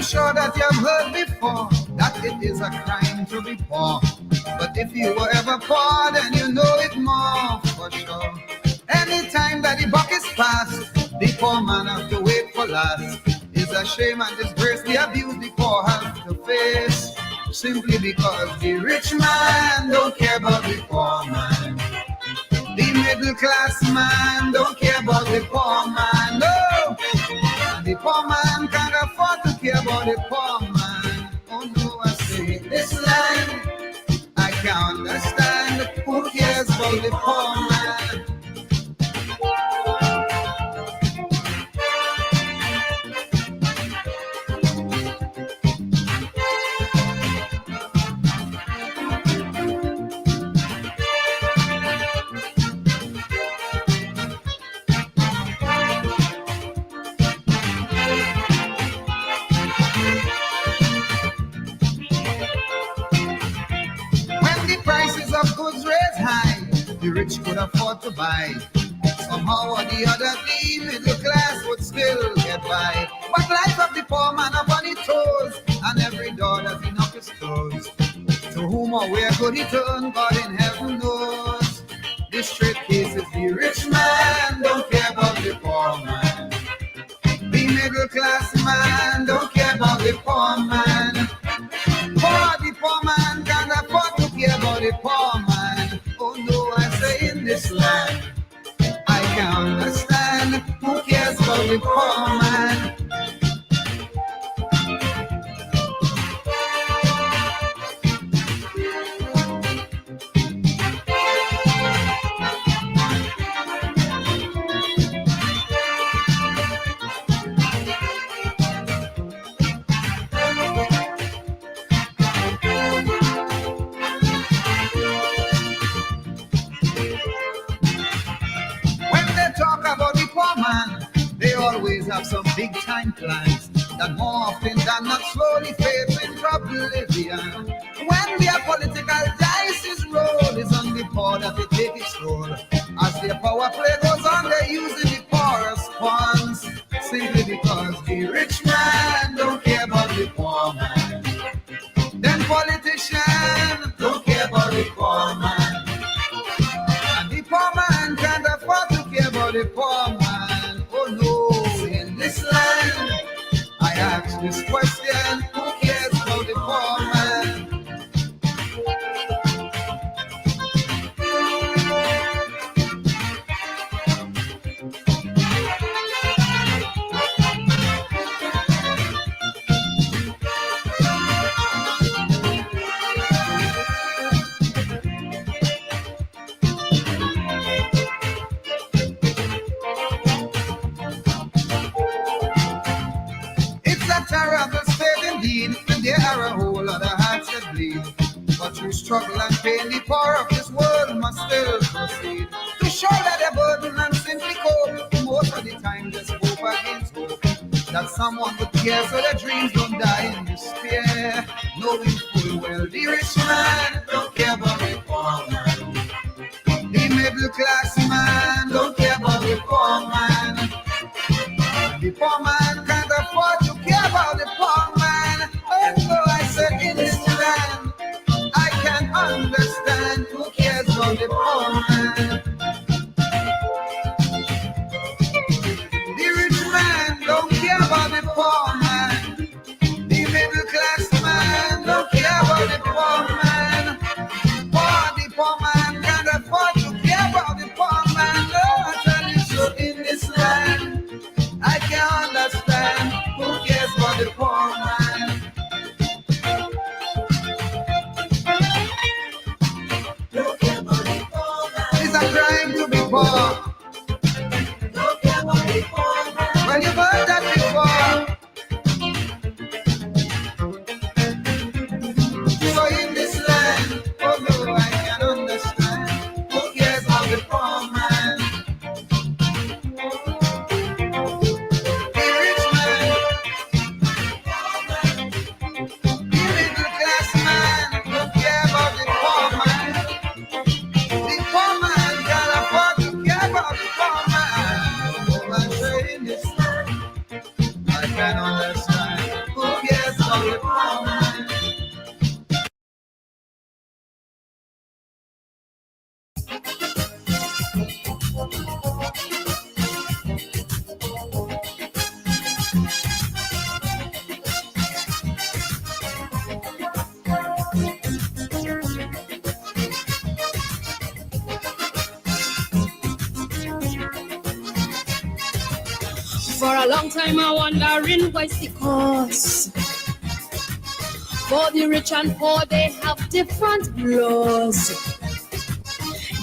sure that you've heard before that it is a crime to be poor. But if you were ever poor, then you know it more for sure. Anytime that the buck is passed, the poor man have to wait for last. It's a shame and disgrace the abuse the poor have to face, simply because the rich man don't care about the poor man. The middle class man don't care about the poor man, no. And the poor man can't afford to care about the poor man. Oh no, I say this land, I can't understand. Who cares about the poor man? The rich could afford to buy. Somehow or the other, the middle class would still get by. But life of the poor man upon his toes, and every door that's enough is closed. To whom or where could he turn? God in heaven knows. The straight case is the rich man don't care about the poor man. The middle class man don't care about the poor man. For the poor man can't afford to care about the poor man. Oh no, I say in this land, I can't understand. Who cares about the poor man? They always have some big time plans that more often than not slowly fades into oblivion. When their political dice is rolled, it's on the poor that they take its toll. As their power play goes on, they're using the poorest funds, simply because the rich man don't care about the poor man. Then politicians don't care about the poor man. And the poor man can't afford to care about the poor man. Oh no, in this land, I ask this question, who cares about the poor man? Terrible state indeed, and there are a whole lot of hearts that bleed. But through struggle and pain, the poor of this world must still proceed. To show that they're burdened and simply cope, most of the time just hope against hope. That someone would care so their dreams don't die in despair. Knowing full well the rich man don't care about the poor man. The middle class man don't care about the poor man. The poor man can't afford to care about the poor man. Oh, so I said in this land, I can't understand who cares about the poor man. The rich man don't care about the poor man. The middle class man don't care about the poor man. For the poor man can't afford to care about the poor man. No, I tell you so in this land, I can't understand who cares about the poor man. Don't care about the poor man. It's a crime to be poor. Don't care about the poor man. Well, you've heard that before. So in this land, oh no, I can't understand who cares about the poor man. Can understand who cares the poor man. For a long time I wondering what's the cause. For the rich and poor, they have different laws.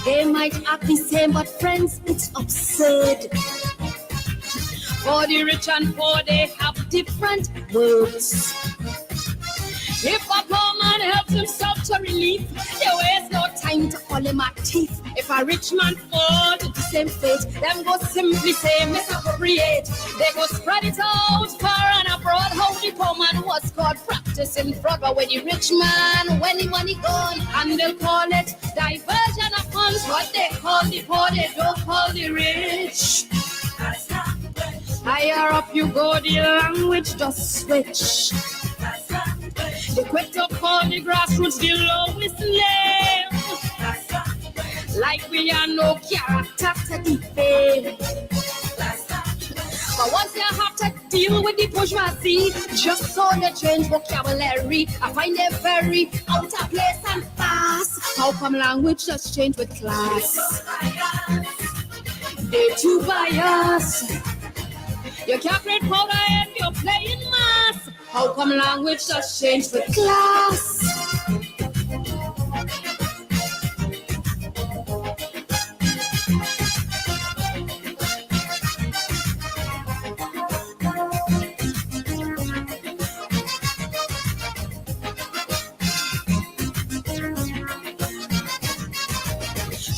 They might act the same, but friends, it's absurd. For the rich and poor, they have different words. If a poor man helps himself to relief, they waste no time to call him a thief. If a rich man falls to the same fate, them go simply say misappropriate. They go spread it out far and abroad. How the poor man was caught practicing fraud. But when the rich man, when the money gone, and they'll call it diversion of funds. What they call the poor, they don't call the rich. Higher up you go, the language just switch. They quick to call the grassroots the lowest level. Like we are no character to defend. But once you have to deal with the bourgeoisie, just so they change vocabulary, I find it very out of place and fast. How come language just change with class? They too biased. You can't create powder if you're playing mass. How come language just changed with class?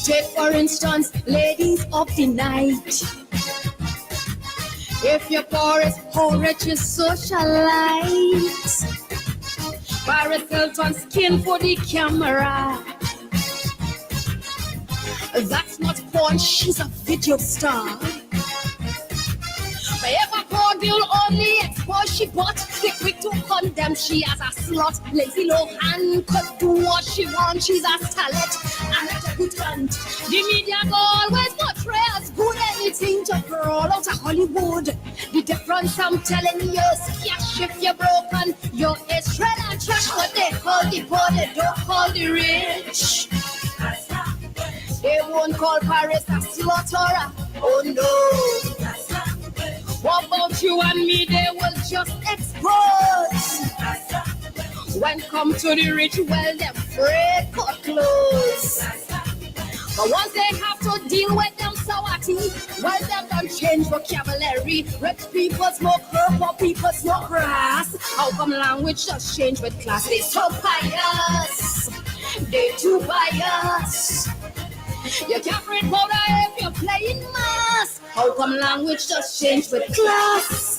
Take for instance, ladies of the night. If you're poor, it's how rich is socialite. Paris Hilton skin for the camera. That's not porn, she's a video star. But if a poor girl only expose she bought, they quick to condemn she as a slut. Lazy Lohan could do what she wants, she's a starlet and a debutant. The media go always portray as good anything to crawl out of Hollywood. The difference I'm telling you is cash if you're broken, you're a shred and trash. What they call the poor, they don't call the rich. They won't call Paris a slut or a, oh no. What about you and me, they will just expose. When come to the rich, well, they're afraid cut close. But once they have to deal with them sawati, well, them don't change vocabulary. Rich people smoke herb, poor people smoke grass. How come language just change with class? They so biased, they too biased. You can't read powder if you're playing mass. How come language just changed with class?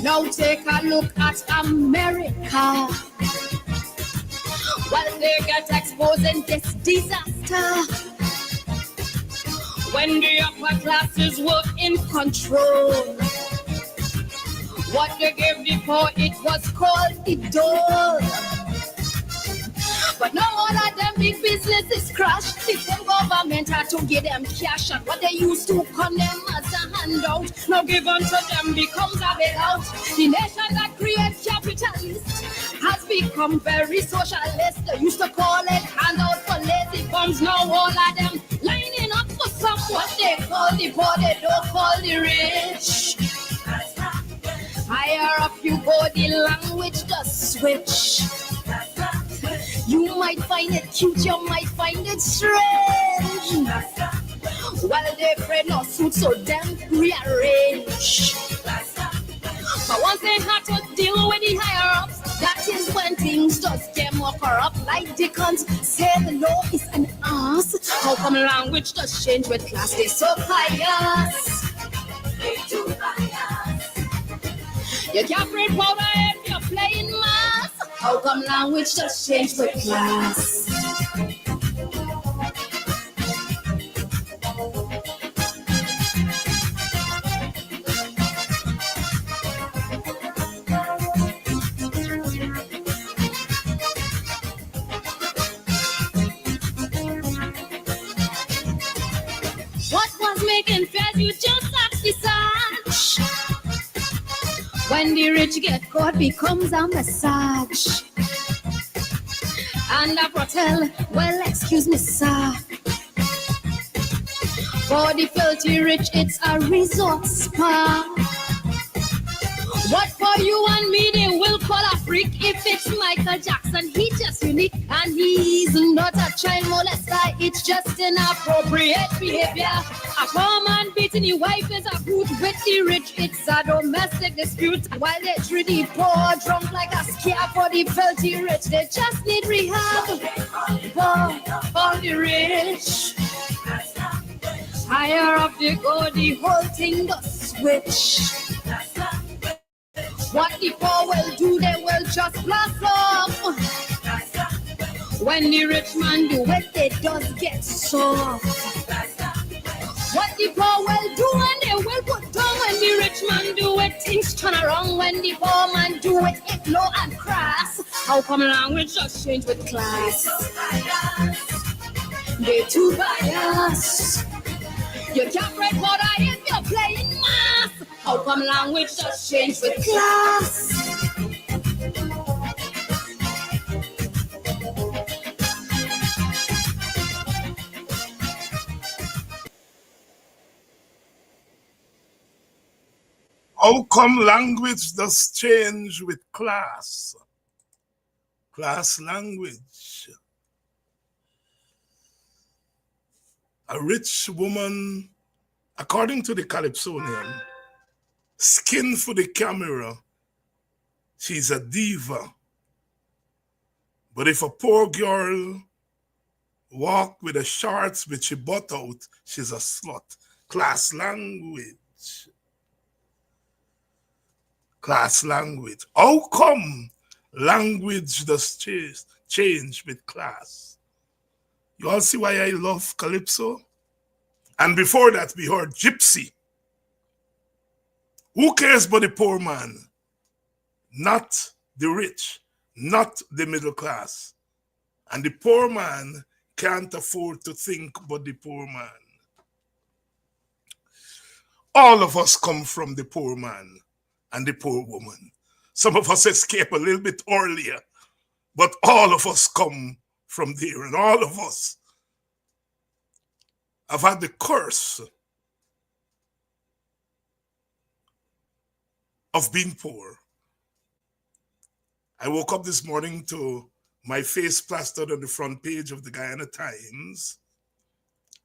Now take a look at America. Well, they get exposed in this disaster. When the upper classes were in control, what they gave the poor, it was called the dole. But now all of them big businesses crashed. The same government had to give them cash, and what they used to condemn as a handout, now given to them becomes a bailout. The nation that creates capitalists has become very socialist. They used to call it handout for lazy bums. Now all of them lining up for some what they call the poor, they don't call the rich. Higher up you go, the language does switch. You might find it cute, you might find it strange. Well, they're afraid no suit, so them rearrange. But once they have to deal with the higher ups, that is when things just get more corrupt. Like Dickens say the law is an ass. How come language just change with class? They so biased, they too biased. You can't bring powder if you're playing mass. How come language just changed with class? What was making fares you just ask the search? When the rich get caught becomes a massage. And a brothel, well excuse me sir, for the filthy rich it's a resort spa. What for you and me they will call a freak. If it's Michael Jackson, he's just unique. And he's not a child molester, it's just inappropriate behavior. A poor man beating his wife is a brute. With the rich, it's a domestic dispute. While they treat the poor drunk like a scare. For the filthy rich, they just need rehab. For the rich, higher up they go, the whole thing does switch. What the poor will do, they will just blossom. When the rich man do it, they does get soft. What the poor will do, and they will put down. When the rich man do it, things turn around. When the poor man do it, it low and crass. How come language just change with class? They too biased. You can't break water if you're playing mass. How come language just change with class? How come language does change with class? Class language. A rich woman, according to the Calypsonian, skin for the camera, she's a diva. But if a poor girl walk with a shorts with she butt out, she's a slut. Class language. Class language. How come language does change with class? You all see why I love Calypso? And before that, we heard Gypsy. Who cares about the poor man? Not the rich, not the middle class. And the poor man can't afford to think about the poor man. All of us come from the poor man and the poor woman. Some of us escape a little bit earlier, but all of us come from there, and all of us have had the curse of being poor. I woke up this morning to my face plastered on the front page of the Guyana Times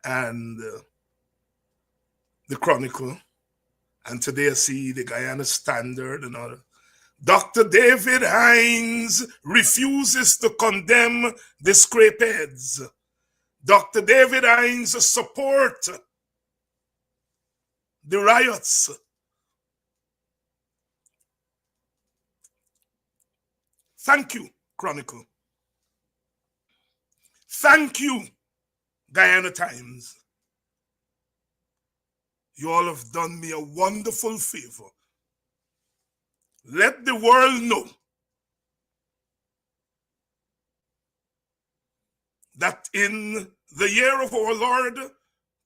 and the Chronicle, and today I see the Guyana Standard and all. Dr.David Hinds refuses to condemn the scrapeheads. Dr. David Hinds support the riots. Thank you, Chronicle. Thank you, Guyana Times. You all have done me a wonderful favor. Let the world know that in the year of our Lord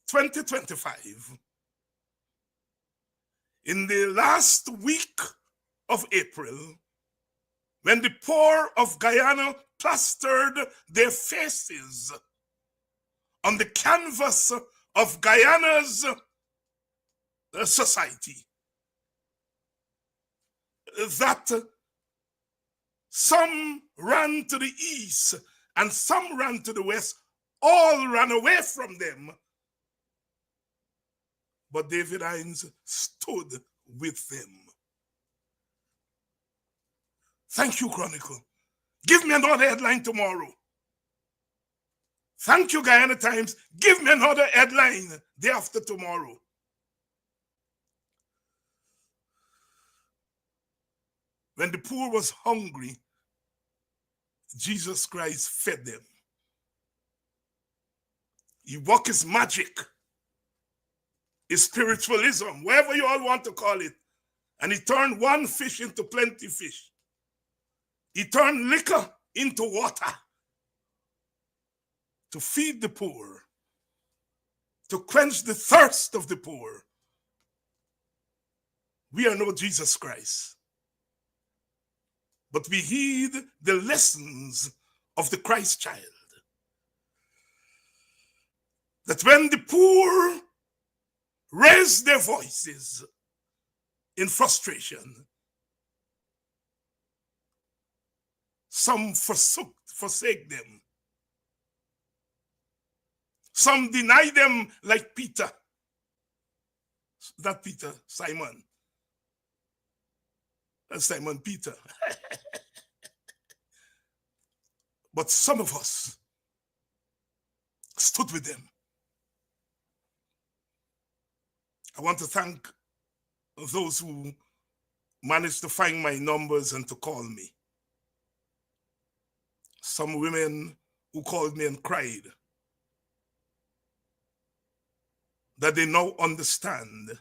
2025, in the last week of April, when the poor of Guyana plastered their faces on the canvas of Guyana's society, that some ran to the east and some ran to the west, all ran away from them. But David Hinds stood with them. Thank you, Chronicle. Give me another headline tomorrow. Thank you, Guyana Times. Give me another headline day after tomorrow. When the poor was hungry, Jesus Christ fed them. He worked his magic, his spiritualism, whatever you all want to call it. And he turned one fish into plenty fish. He turned liquor into water to feed the poor, to quench the thirst of the poor. We are no Jesus Christ, but we heed the lessons of the Christ child. That when the poor raise their voices in frustration, some forsake them. Some deny them like Peter. Not Peter, Simon. That's Simon Peter. But some of us stood with them. I want to thank those who managed to find my numbers and to call me. Some women who called me and cried that they now understand.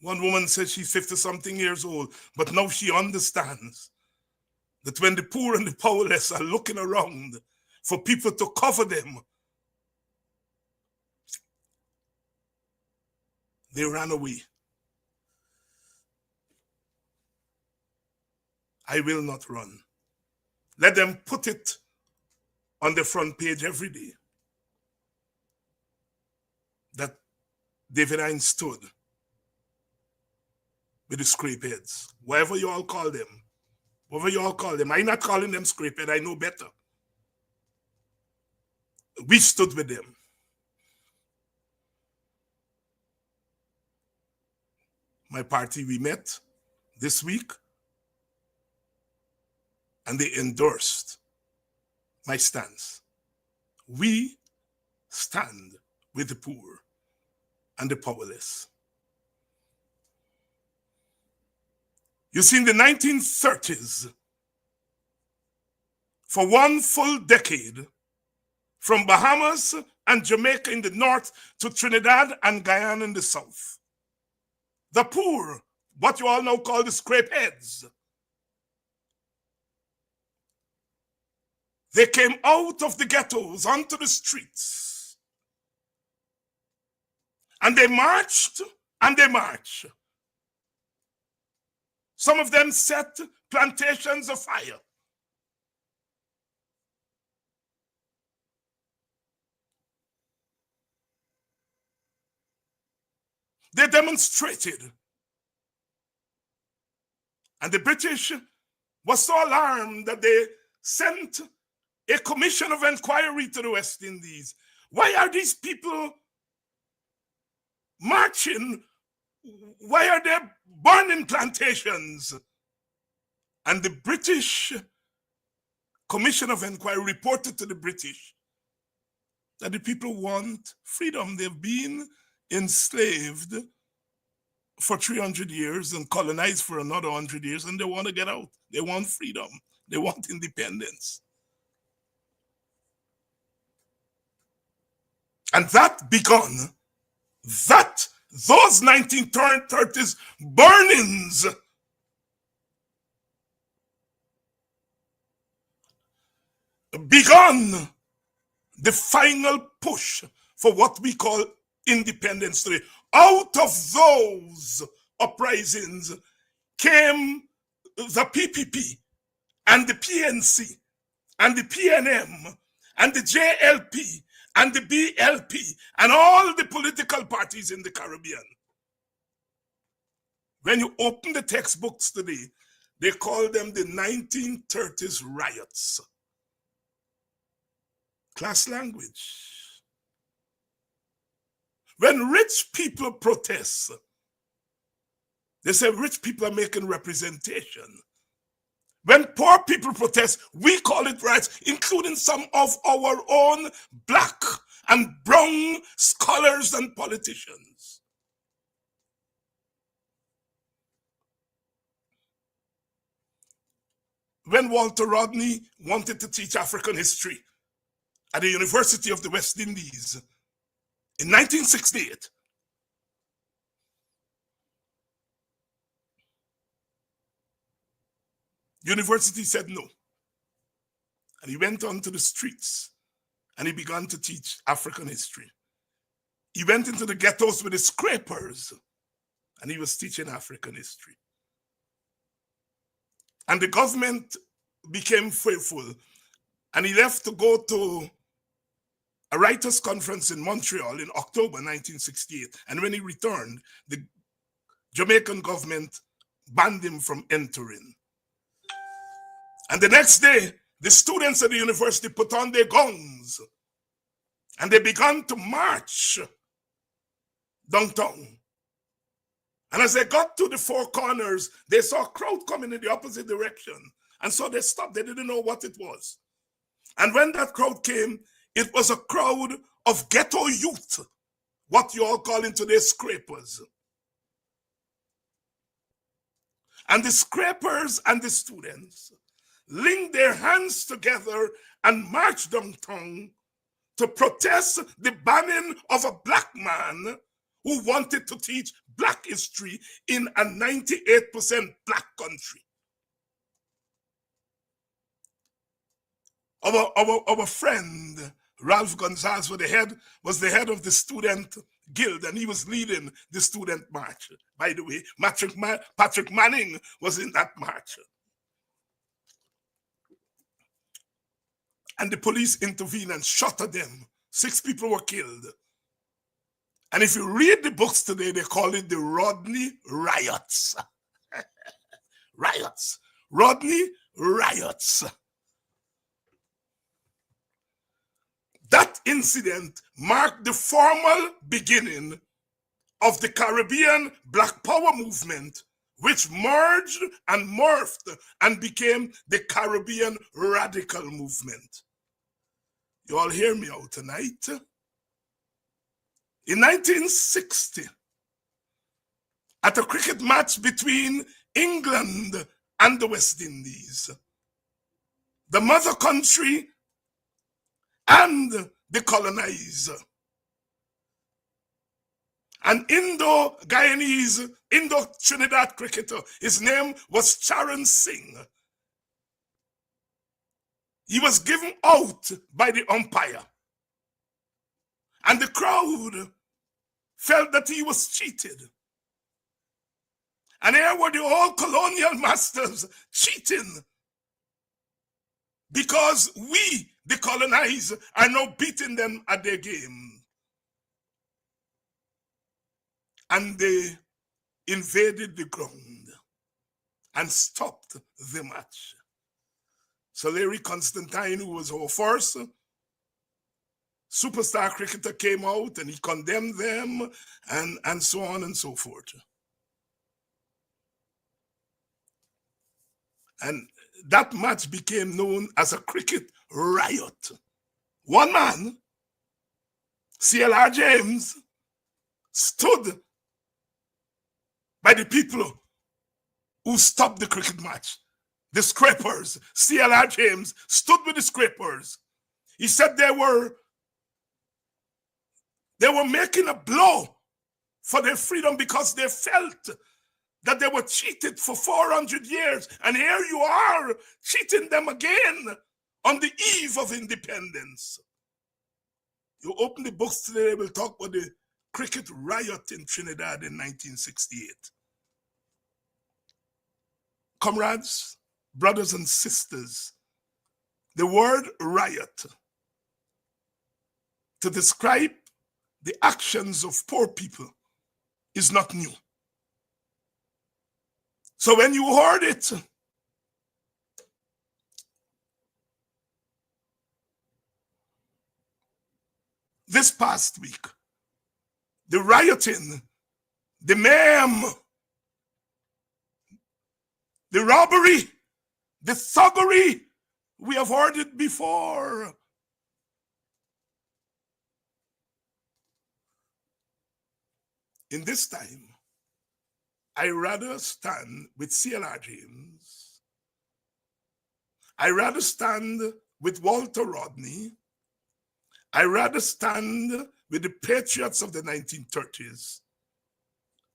One woman said she's 50-something years old, but now she understands that when the poor and the powerless are looking around for people to cover them, they ran away. I will not run. Let them put it on the front page every day that David Hinds stood with the scrapeheads, whatever you all call them. Whatever you all call them. I'm not calling them scrapehead, I know better. We stood with them. My party, we met this week, and they endorsed my stance. We stand with the poor and the powerless. You see, in the 1930s, for one full decade, from Bahamas and Jamaica in the north to Trinidad and Guyana in the south, the poor, what you all now call the scrapeheads, they came out of the ghettos onto the streets, and they marched and they marched. Some of them set plantations afire. They demonstrated. And the British was so alarmed that they sent a commission of inquiry to the West Indies. Why are these people marching? Why are they burning plantations? And the British Commission of Inquiry reported to the British that the people want freedom. They've been enslaved for 300 years and colonized for another 100 years, and they want to get out. They want freedom. They want independence. And that begun, those 1930s burnings begun the final push for what we call independence today. Out of those uprisings came the PPP and the PNC and the PNM and the JLP and the BLP and all the political parties in the Caribbean. When you open the textbooks today, they call them the 1930s riots. Class language. When rich people protest, they say rich people are making representation. When poor people protest, we call it riots, including some of our own black and brown scholars and politicians. when Walter Rodney wanted to teach African history at the University of the West Indies in 1968. The university said no. And he went onto the streets and he began to teach African history. He went into the ghettos with the scrapers and he was teaching African history. And the government became fearful and he left to go to a writers' conference in Montreal in October 1968. And when he returned, the Jamaican government banned him from entering. And the next day, the students at the university put on their gowns and they began to march downtown. And as they got to the four corners, they saw a crowd coming in the opposite direction. And so they stopped. They didn't know what it was. And when that crowd came, it was a crowd of ghetto youth, what you all call in today scrapers. And the scrapers and the students linked their hands together and marched downtown to protest the banning of a black man who wanted to teach black history in a 98% black country. Our friend Ralph Gonzalez was the head of the student guild, and he was leading the student march. By the way, Patrick Manning was in that march. And the police intervened and shot at them. 6 people were killed. And if you read the books today, they call it the Rodney riots. Riots. Rodney riots. That incident marked the formal beginning of the Caribbean Black Power movement, which merged and morphed and became the Caribbean Radical Movement. You all hear me out tonight? In 1960, at a cricket match between England and the West Indies, the mother country and the colonizer, an Indo-Guyanese, Indo-Trinidad cricketer, his name was Charan Singh. He was given out by the umpire. And the crowd felt that he was cheated. And here were the old colonial masters cheating because we, the colonized, are now beating them at their game. And they invaded the ground and stopped the match. So Larry Constantine, who was our first superstar cricketer, came out and he condemned them and so on and so forth. And that match became known as a cricket riot. One man, C.L.R. James, stood by the people who stopped the cricket match. The scrapers, C.L.R. James, stood with the scrapers. He said they were making a blow for their freedom because they felt that they were cheated for 400 years. And here you are, cheating them again on the eve of independence. You open the books today, we'll talk about the cricket riot in Trinidad in 1968. Comrades, brothers and sisters, the word riot to describe the actions of poor people is not new. So when you heard it, this past week, the rioting, the mayhem, the robbery, the thuggery, we have heard it before. In this time, I rather stand with C.L.R. James I rather stand with Walter Rodney. I rather stand with the patriots of the 1930s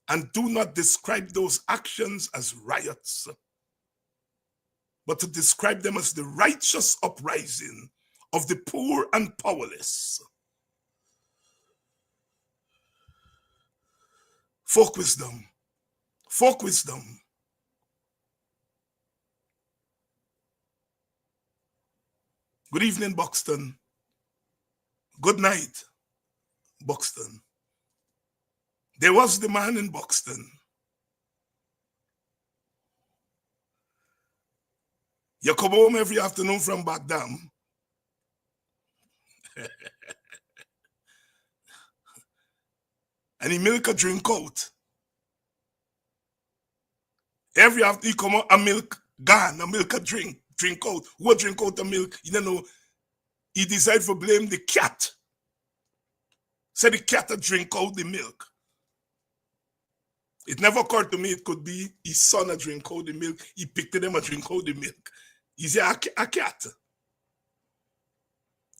and do not describe those actions as riots, but to describe them as the righteous uprising of the poor and powerless. Folk wisdom. Folk wisdom. Good evening, Buxton. Good night, Buxton. There was the man in Buxton. You come home every afternoon from Baghdam. And he milk a drink out. Every after he come out, a milk gone, a milk a drink out. Who drink out the milk? You don't know. He decided to blame the cat. Said the cat a drink out the milk. It never occurred to me it could be his son a drink out the milk. He picked them a drink out the milk. He said a cat.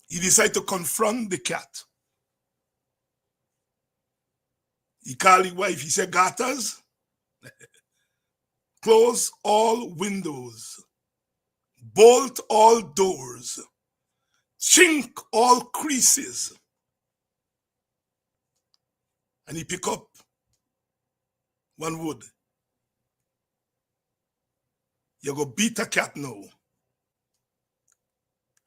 He decided to confront the cat. He called his wife. He said, "Gatas, close all windows, bolt all doors, chink all creases." And he picked up one wood. You go beat a cat now.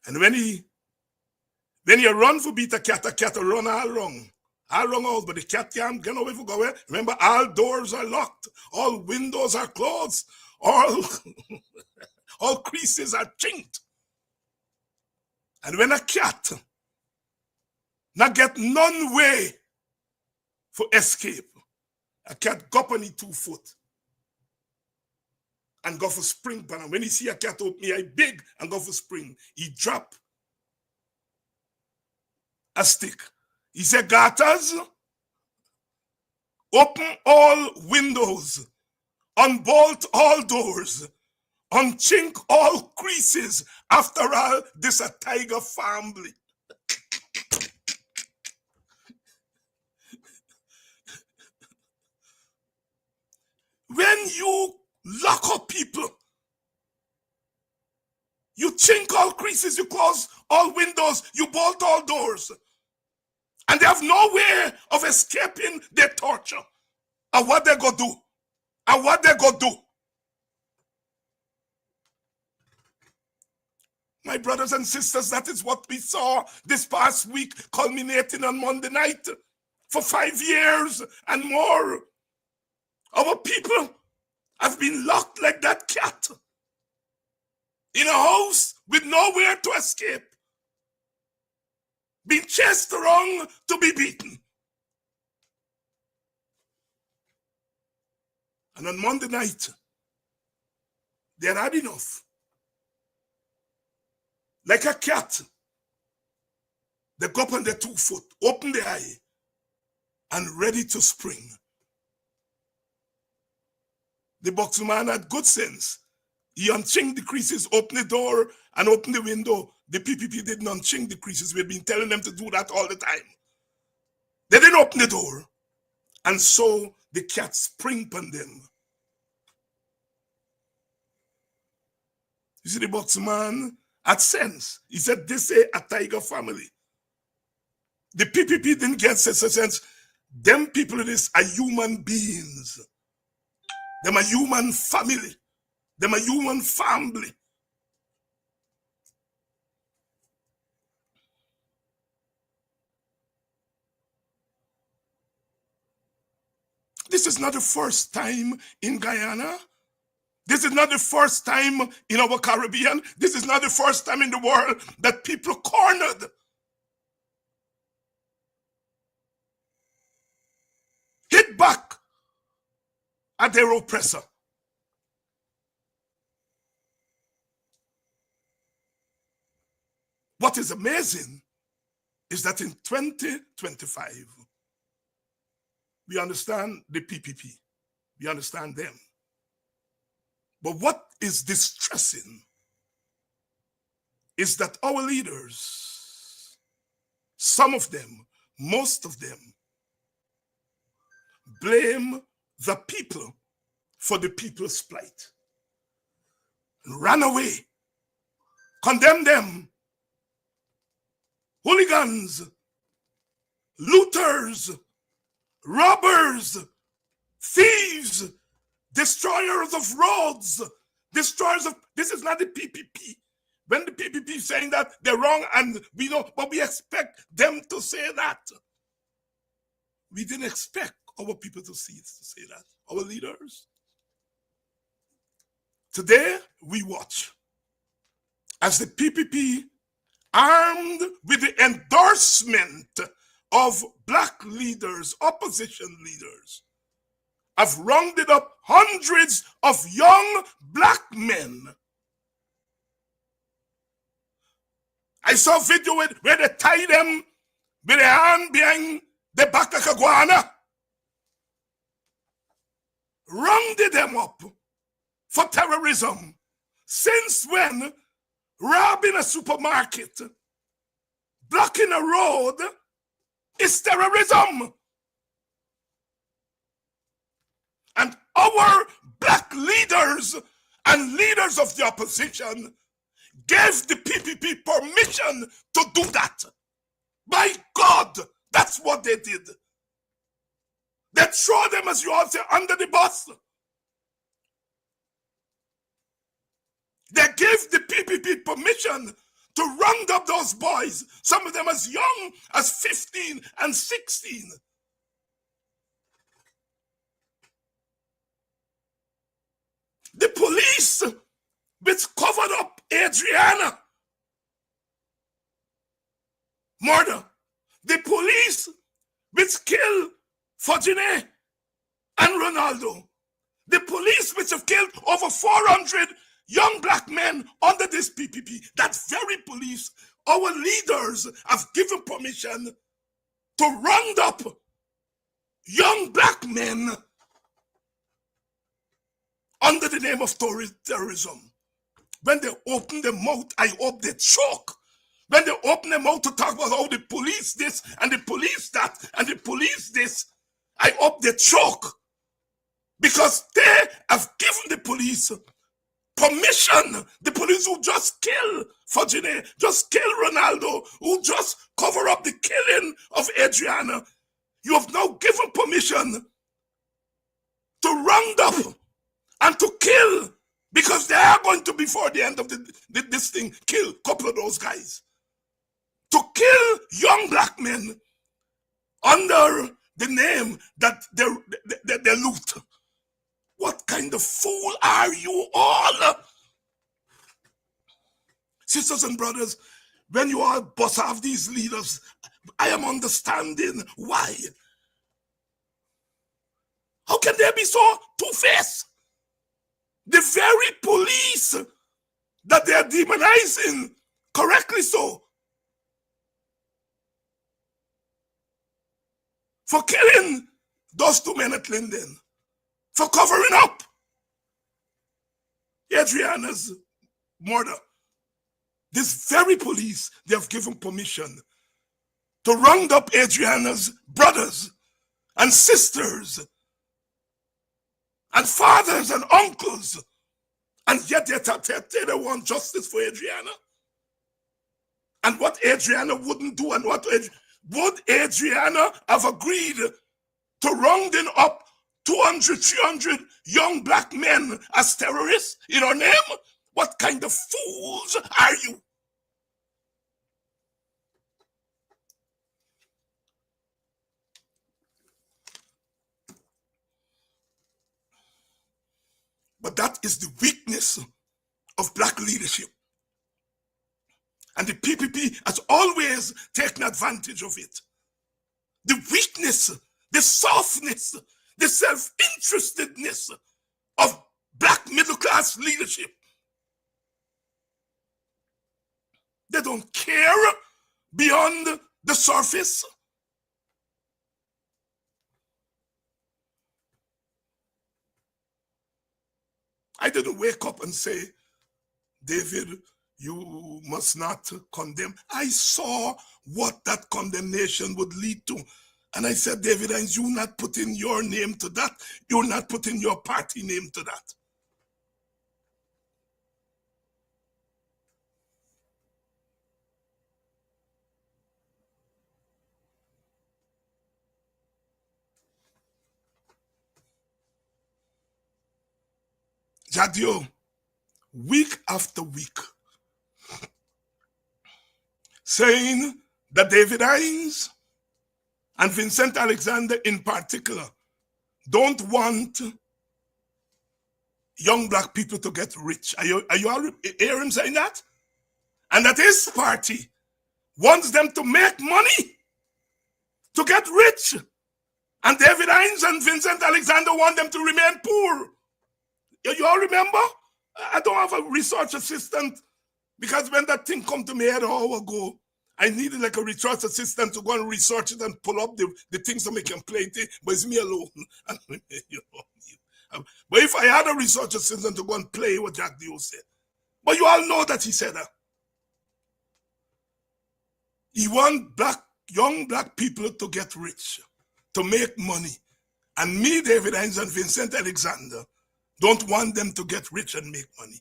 And when you run for beat a cat will run all wrong. All wrong out, but the cat can't get away from go away. Remember, all doors are locked, all windows are closed, all creases are chinked. And when a cat not get none way for escape, a cat go up on his 2 foot and go for spring pan. And when he see a cat open his eye big and go for spring, he drop a stick. He said, "Gatas, open all windows, unbolt all doors, unchink all creases. After all, this a tiger family." When you lock up people, you chink all creases, you close all windows, you bolt all doors, and they have no way of escaping their torture. And what they go do? And what they go do? My brothers and sisters, that is what we saw this past week, culminating on Monday night. For 5 years and more, our people have been locked like that cat in a house with nowhere to escape, being chased around to be beaten. And on Monday night, they had enough. Like a cat, they go up on their 2 foot, open their eye, and ready to spring. The boxman had good sense. He unchinked the creases, opened the door, and opened the window. The PPP didn't unchink the creases. We've been telling them to do that all the time. They didn't open the door. And so the cat spring on them. You see, the boxman had sense. He said, "This is a tiger family." The PPP didn't get sense. Them people in this are human beings. Them a human family. Them a human family. This is not the first time in Guyana. This is not the first time in our Caribbean. This is not the first time in the world that people cornered, hit back at their oppressor. What is amazing is that in 2025, we understand the PPP. We understand them. But what is distressing is that our leaders, some of them, most of them, blame the people for the people's plight. And ran away, condemn them, hooligans, looters, robbers, thieves, destroyers of roads, destroyers of, this is not the PPP. When the PPP is saying that, they're wrong, and we know, but we expect them to say that. We didn't expect our people to say that, our leaders. Today, we watch as the PPP, armed with the endorsement of black leaders, opposition leaders, have rounded up hundreds of young black men. I saw a video where they tie them with their hand behind the back of Guyana. Rounded them up for terrorism. Since when robbing a supermarket, blocking a road is terrorism? And our black leaders and leaders of the opposition gave the PPP permission to do that. By God, that's what they did. They throw them, as you all say, under the bus. They gave the PPP permission to round up those boys, some of them as young as 15 and 16. The police, which covered up Adriana murder, the police which killed Fajine and Ronaldo, the police which have killed over 400 young black men under this PPP, that very police, our leaders have given permission to round up young black men under the name of terrorism. When they open their mouth, I hope they choke. When they open their mouth to talk about how the police this and the police that and the police this, I hope they choke. Because they have given the police permission. The police who just killed Fajine, just killed Ronaldo, who just cover up the killing of Adriana. You have now given permission to round up and to kill, because they are going to, before the end of this thing, kill a couple of those guys. To kill young black men under the name that they loot. What kind of fool are you all? Sisters and brothers, when you all bust off these leaders, I am understanding why. How can they be so two-faced? The very police that they are demonizing, correctly so, for killing those two men at Linden, for covering up Adriana's murder. This very police, they have given permission to round up Adriana's brothers and sisters and fathers and uncles, and yet they want justice for Adriana. And what Adriana wouldn't do, and would Adriana have agreed to rounding up 200, 300 young black men as terrorists in her name? What kind of fools are you? But that is the weakness of black leadership. And the PPP has always taken advantage of it. The weakness, the softness, the self-interestedness of black middle-class leadership. They don't care beyond the surface. I didn't wake up and say, David, you must not condemn. I saw what that condemnation would lead to. And I said, David Hines, you're not putting your name to that. You're not putting your party name to that. Jadio, week after week, saying that David Hines and Vincent Alexander in particular don't want young black people to get rich. Are you all hear him saying that? And that his party wants them to make money to get rich. And David Hines and Vincent Alexander want them to remain poor. You all remember? I don't have a research assistant because when that thing come to me an hour ago, I needed like a research assistant to go and research it and pull up the things to make him play it, but it's me alone. But if I had a research assistant to go and play what Jack Dio said, but you all know that he said that. He want young black people to get rich, to make money. And me, David Hines and Vincent Alexander, don't want them to get rich and make money.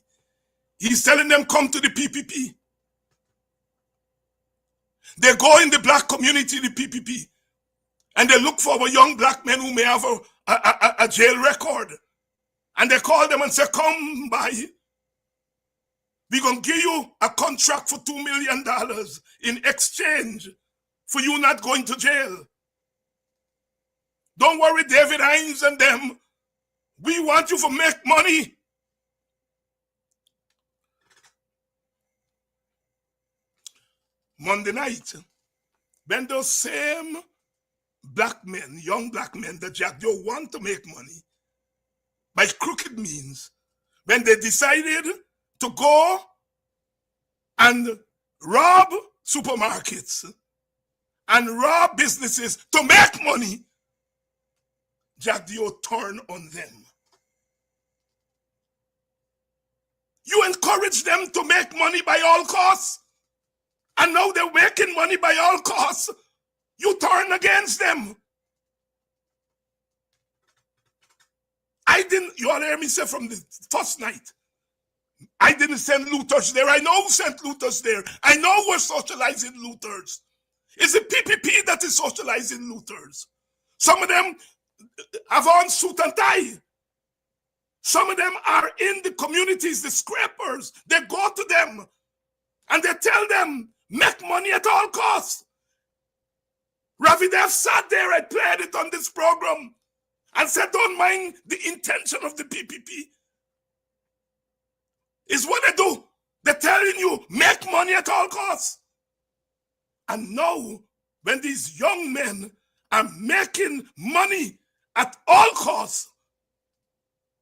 He's telling them, come to the PPP. They go in the black community, the PPP, and they look for young black men who may have a jail record. And they call them and say, come by. We're going to give you a contract for $2 million in exchange for you not going to jail. Don't worry, David Hines and them. We want you to make money. Monday night, when those same black men, young black men that Jack Joe want to make money by crooked means, when they decided to go and rob supermarkets and rob businesses to make money, Jack Dio turned on them. You encourage them to make money by all costs, and now they're making money by all costs. You turn against them. You all hear me say from the first night, I didn't send looters there. I know who sent looters there. I know we're socializing looters. It's the PPP that is socializing looters. Some of them have on suit and tie. Some of them are in the communities, the scrapers. They go to them and they tell them, make money at all costs. Ravi Dev sat there, I played it on this program and said, don't mind the intention of the PPP. It's what they do. They're telling you, make money at all costs. And now, when these young men are making money at all costs,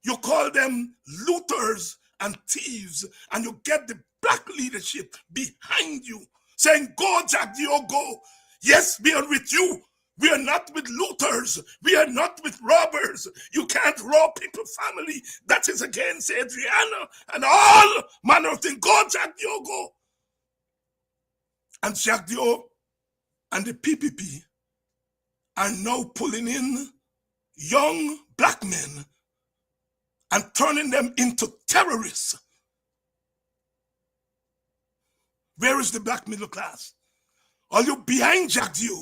you call them looters and thieves, and you get the black leadership behind you, saying, go, Jack Dio, go. Yes, we are with you. We are not with looters. We are not with robbers. You can't rob people's family. That is against Adriana and all manner of things. Go, Jack Dio, go. And Jack Dio and the PPP are now pulling in young black men and turning them into terrorists. Where is the black middle class? Are you behind Jack Dio,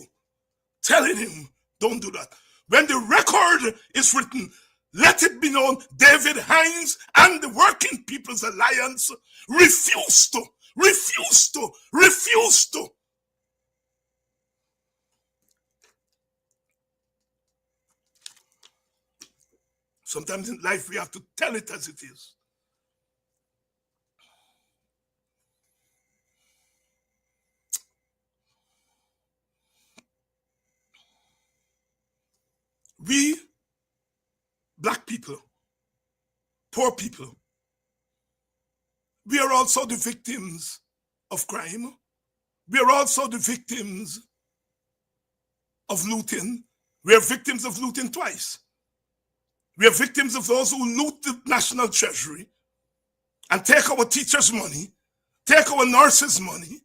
telling him, don't do that? When the record is written, let it be known, David Hines and the Working People's Alliance refuse to. Sometimes in life we have to tell it as it is. We, black people, poor people, we are also the victims of crime. We are also the victims of looting. We are victims of looting twice. We are victims of those who loot the national treasury and take our teachers' money take our nurses' money.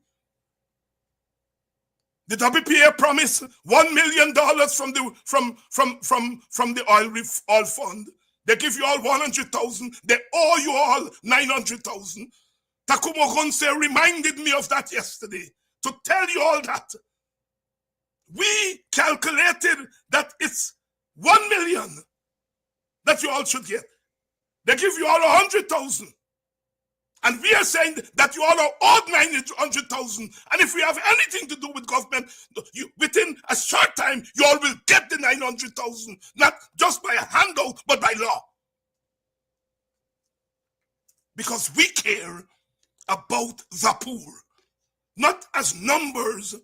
The WPA promised $1 million from the oil fund. They give you all 100,000. They owe you all 900,000. Takumo Gonse reminded me of that yesterday to tell you all that. We calculated that it's 1 million that you all should get. They give you all 100,000. And we are saying that you all are owed 900,000. And if we have anything to do with government, within a short time, you all will get the 900,000. Not just by a handout, but by law. Because we care about the poor. Not as numbers,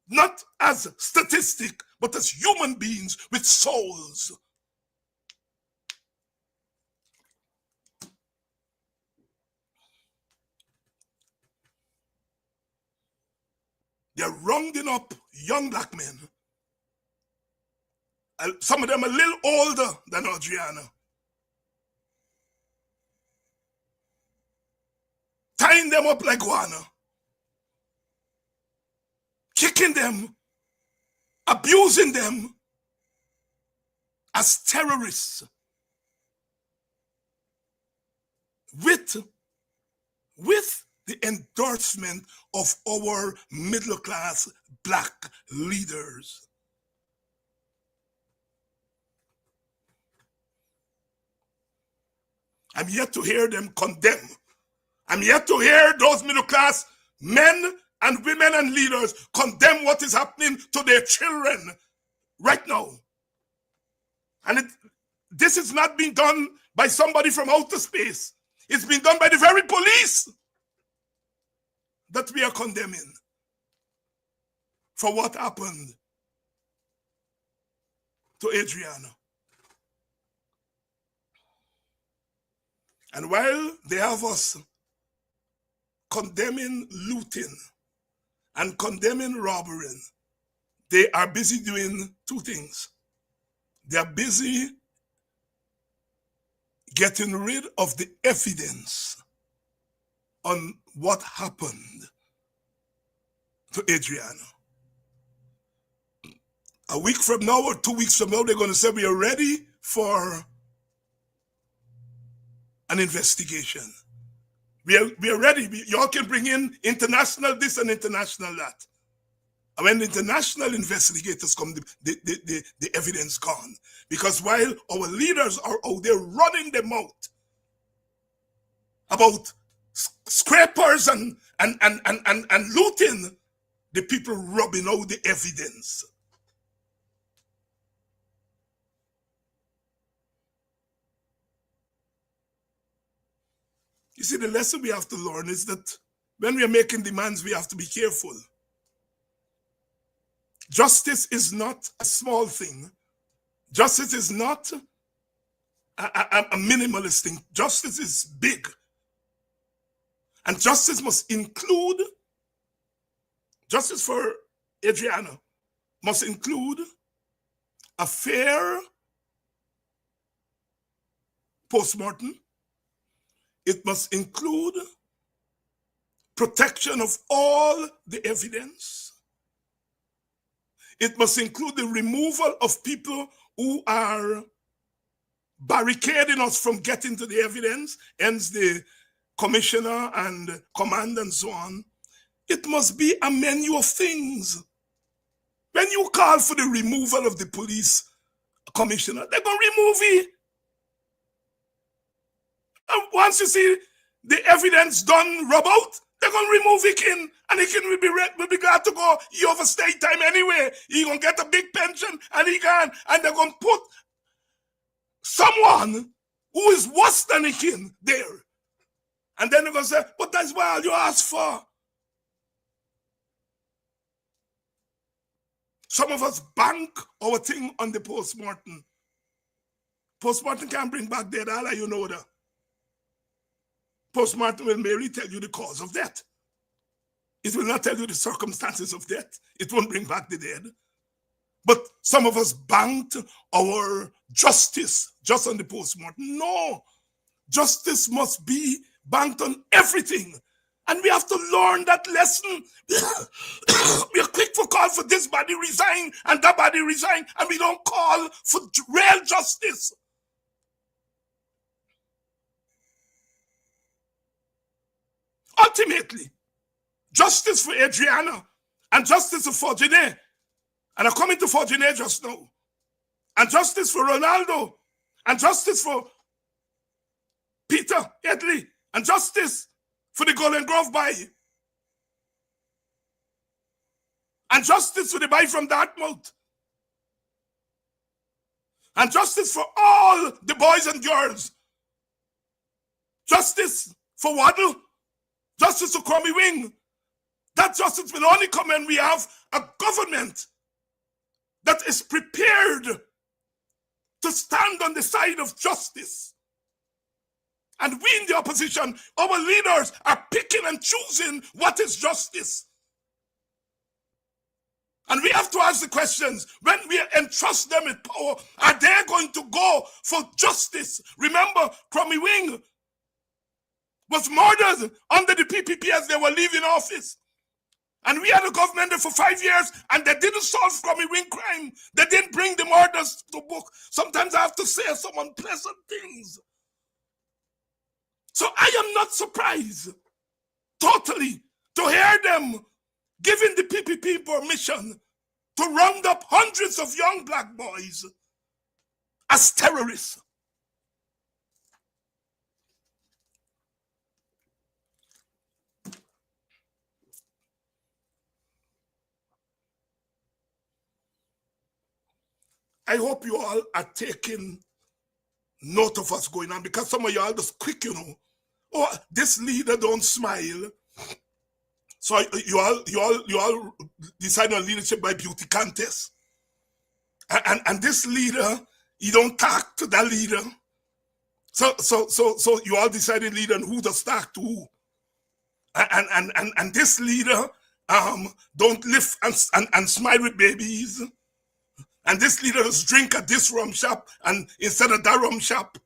not as statistic, but as human beings with souls. They're rounding up young black men. Some of them a little older than Adriana. Tying them up like guana. Kicking them. Abusing them as terrorists. With the endorsement of our middle class black leaders. I'm yet to hear them condemn. I'm yet to hear those middle class men and women and leaders condemn what is happening to their children right now. And this is not being done by somebody from outer space. It's been done by the very police that we are condemning for what happened to Adriana. And while they have us condemning looting and condemning robbery, they are busy doing two things. They are busy getting rid of the evidence on what happened to Adriana. A week from now or 2 weeks from now, they're going to say we are ready for an investigation. We are ready. Y'all can bring in international this and international that. And when the international investigators come, the evidence gone. Because while our leaders are out there running their mouth about scrapers and looting, the people rubbing out the evidence. You see, the lesson we have to learn is that when we are making demands, we have to be careful. Justice is not a small thing. Justice is not a minimalist thing. Justice is big. And justice must include, justice for Adriana must include a fair postmortem. It must include protection of all the evidence. It must include the removal of people who are barricading us from getting to the evidence, hence the commissioner and command and so on. It must be a menu of things. When you call for the removal of the police commissioner, they're going to remove it. And once you see the evidence done rub out, they're going to remove Ikin, and Ikin will be glad to go. He overstayed time anyway. He going to get a big pension, and he can. And they're going to put someone who is worse than Ikin there. And then they're going to say, but that's what all you asked for. Some of us bank our thing on the postmortem. Postmortem can't bring back dead, all you know that. Postmortem will merely tell you the cause of death. It will not tell you the circumstances of death. It won't bring back the dead. But some of us banked our justice just on the postmortem. No. Justice must be banked on everything. And we have to learn that lesson. We are quick for call for this body resign and that body resign, and we don't call for real justice. Ultimately, justice for Adriana and justice for Fortuné. And I'm coming to Fortuné just now. And justice for Ronaldo. And justice for Peter Edley. And justice for the Golden Grove boy. And justice for the boy from Dartmouth. And justice for all the boys and girls. Justice for Waddle. Justice for Crummy Wing. That justice will only come when we have a government that is prepared to stand on the side of justice. And we in the opposition, our leaders are picking and choosing what is justice. And we have to ask the questions, when we entrust them with power, are they going to go for justice? Remember, Crummy Wing was murdered under the PPP as they were leaving office. And we had a government there for 5 years, and they didn't solve Crummy Wing crime. They didn't bring the murders to book. Sometimes I have to say some unpleasant things. So I am not surprised, totally, to hear them giving the PPP permission to round up hundreds of young black boys as terrorists. I hope you all are taking note of what's going on, because some of y'all just quick, oh, this leader don't smile. So you all decide on leadership by beauty contest. And this leader, you don't talk to that leader. So you all decided leader and who does talk to who. And this leader don't lift and smile with babies. And this leader does drink at this rum shop and instead of that rum shop.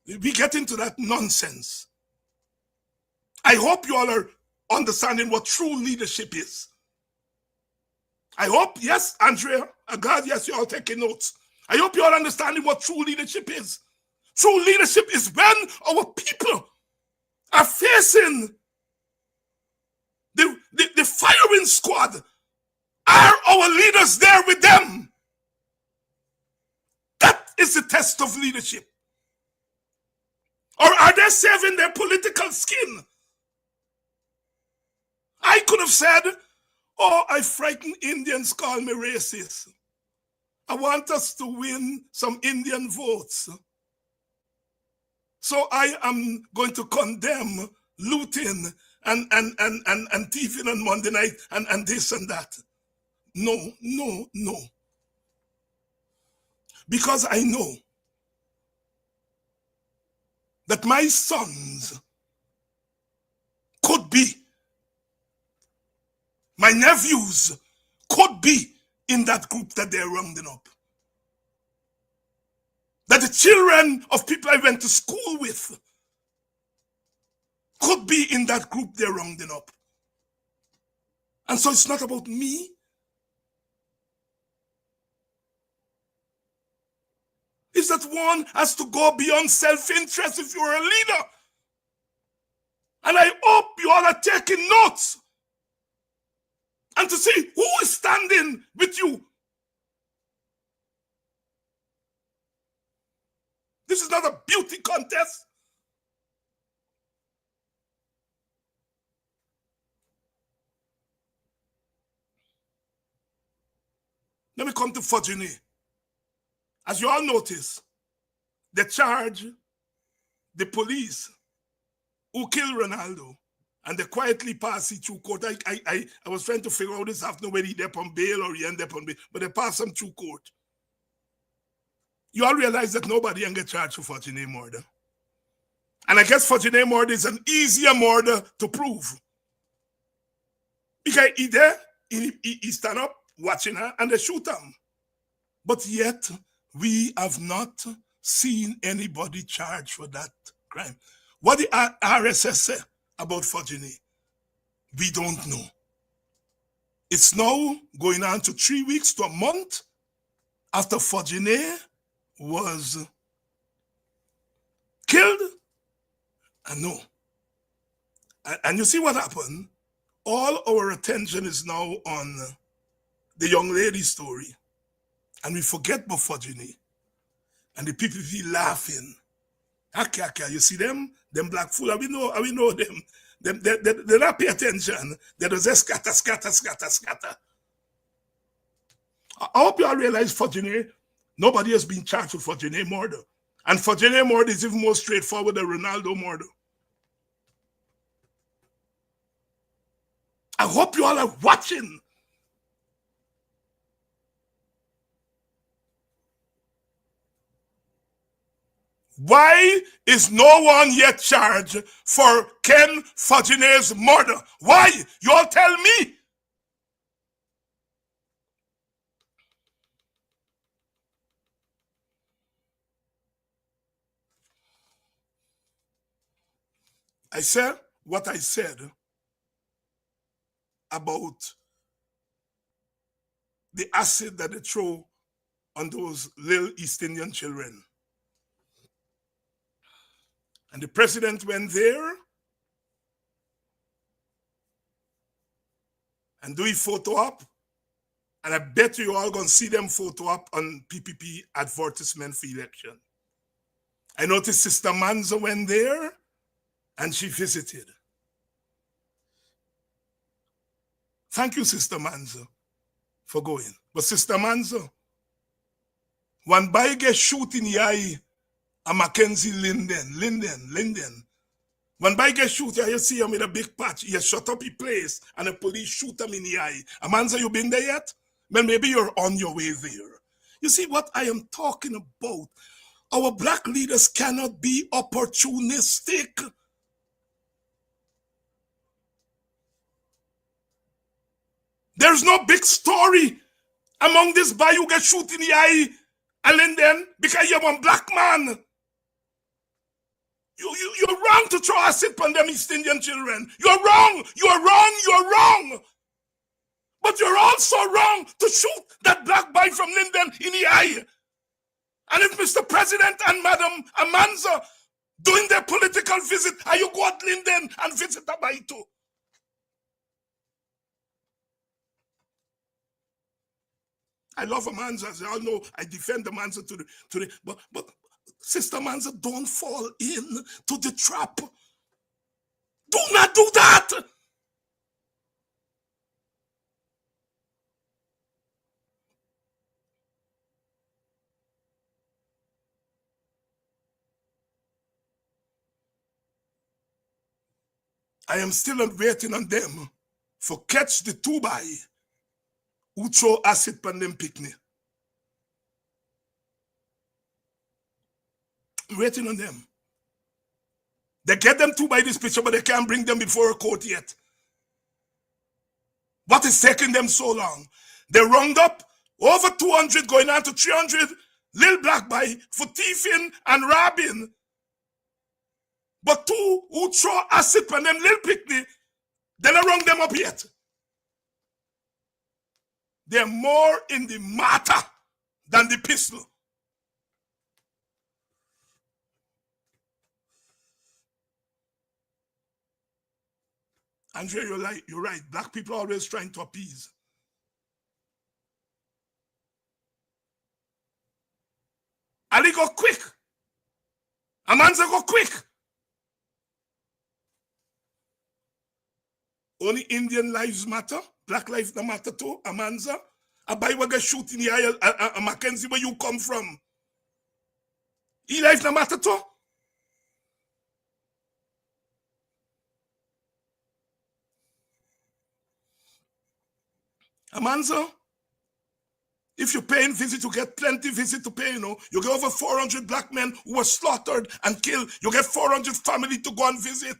We get into that nonsense. I hope you all are understanding what true leadership is. I hope, yes, Andrea, God, yes, you all taking notes. I hope you all understanding what true leadership is. True leadership is when our people are facing the firing squad. Are our leaders there with them? That is the test of leadership. Or are they saving their political skin? I could have said, oh, I frighten Indians, call me racist. I want us to win some Indian votes. So I am going to condemn looting and thieving on Monday night and this and that. No. Because I know that my sons could be, my nephews could be in that group that they're rounding up. That the children of people I went to school with could be in that group they're rounding up. And so it's not about me. It's that one has to go beyond self-interest if you're a leader. And I hope you all are taking notes. And to see who is standing with you. This is not a beauty contest. Let me come to Fortuné. As you all notice, they charge the police who killed Ronaldo, and they quietly pass it through court. I was trying to figure out this afternoon whether he's up on bail or he ended up on bail, but they pass him through court. You all realize that nobody can get charged for Fortuné murder. And I guess Fortuné murder is an easier murder to prove. Because he there, he stand up watching her and they shoot him. But yet, we have not seen anybody charged for that crime. What the RSS say? about Fajini? We don't know. It's now going on to 3 weeks to a month after Fajini was killed. And no. And you see what happened? All our attention is now on the young lady story. And we forget about Fajini. And the people be laughing. Haka, you see them? Them black fool, we know them. They not pay attention. They just scatter. I hope you all realize Fajini, nobody has been charged with Fajini murder. And Fajini murder is even more straightforward than Ronaldo murder. I hope you all are watching. Why is no one yet charged for Ken Fajini's murder? Why? You all tell me. I said what I said about the acid that they throw on those little East Indian children. And the president went there and do a photo op. And I bet you all going to see them photo up on PPP advertisement for election. I noticed Sister Manzo went there and she visited. Thank you, Sister Manzo, for going. But Sister Manzo, one by get shoot in the eye, a Mackenzie Linden. When by get shoot, you see him with a big patch. He shut up his place and the police shoot him in the eye. Amanza, you been there yet? Well, maybe you're on your way there. You see what I am talking about? Our black leaders cannot be opportunistic. There's no big story among this boy who get shoot in the eye and then because you're one black man. You're wrong to throw acid on them East Indian children. You're wrong. But you're also wrong to shoot that black boy from Linden in the eye. And if Mr. President and Madam Amanza doing their political visit, are you go at Linden and visit the boy too? I love Amanza, as you all know. I defend Amanza to the but Sister Manza, don't fall in to the trap. Do not do that. I am still waiting on them for catch the two by who throw acid on them picnic. I'm waiting on them. They get them two by this picture, but they can't bring them before a court yet. What is taking them so long? They round up over 200, going on to 300 little black boy for thieving and robbing. But two who throw acid on them little picnic, they don't round them up yet. They're more in the matter than the pistol. Andrea, you're right. Black people are always trying to appease. Ali go quick. Amanza go quick. Only Indian lives matter. Black lives don't matter too. Amanza. A boy will get shoot in the eye. A Mackenzie, where you come from. He life don't matter too. Amanza, if you're paying visit, you get plenty visit to pay, you know. You get over 400 black men who were slaughtered and killed. You get 400 family to go and visit.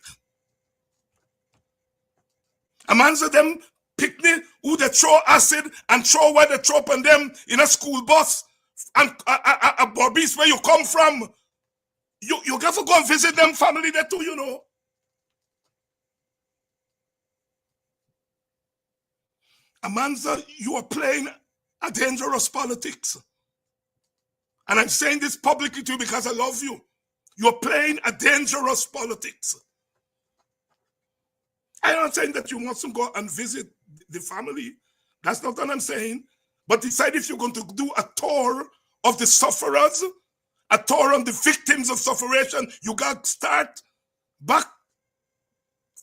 Amanza, them picnic who they throw acid and throw where they throw upon them in a school bus and a Barbies where you come from. You got to go and visit them family there too, you know. Amanza, you are playing a dangerous politics. And I'm saying this publicly to you because I love you. You're playing a dangerous politics. I'm not saying that you mustn't go and visit the family. That's not what I'm saying. But decide if you're going to do a tour of the sufferers, a tour on the victims of sufferation. You got to start back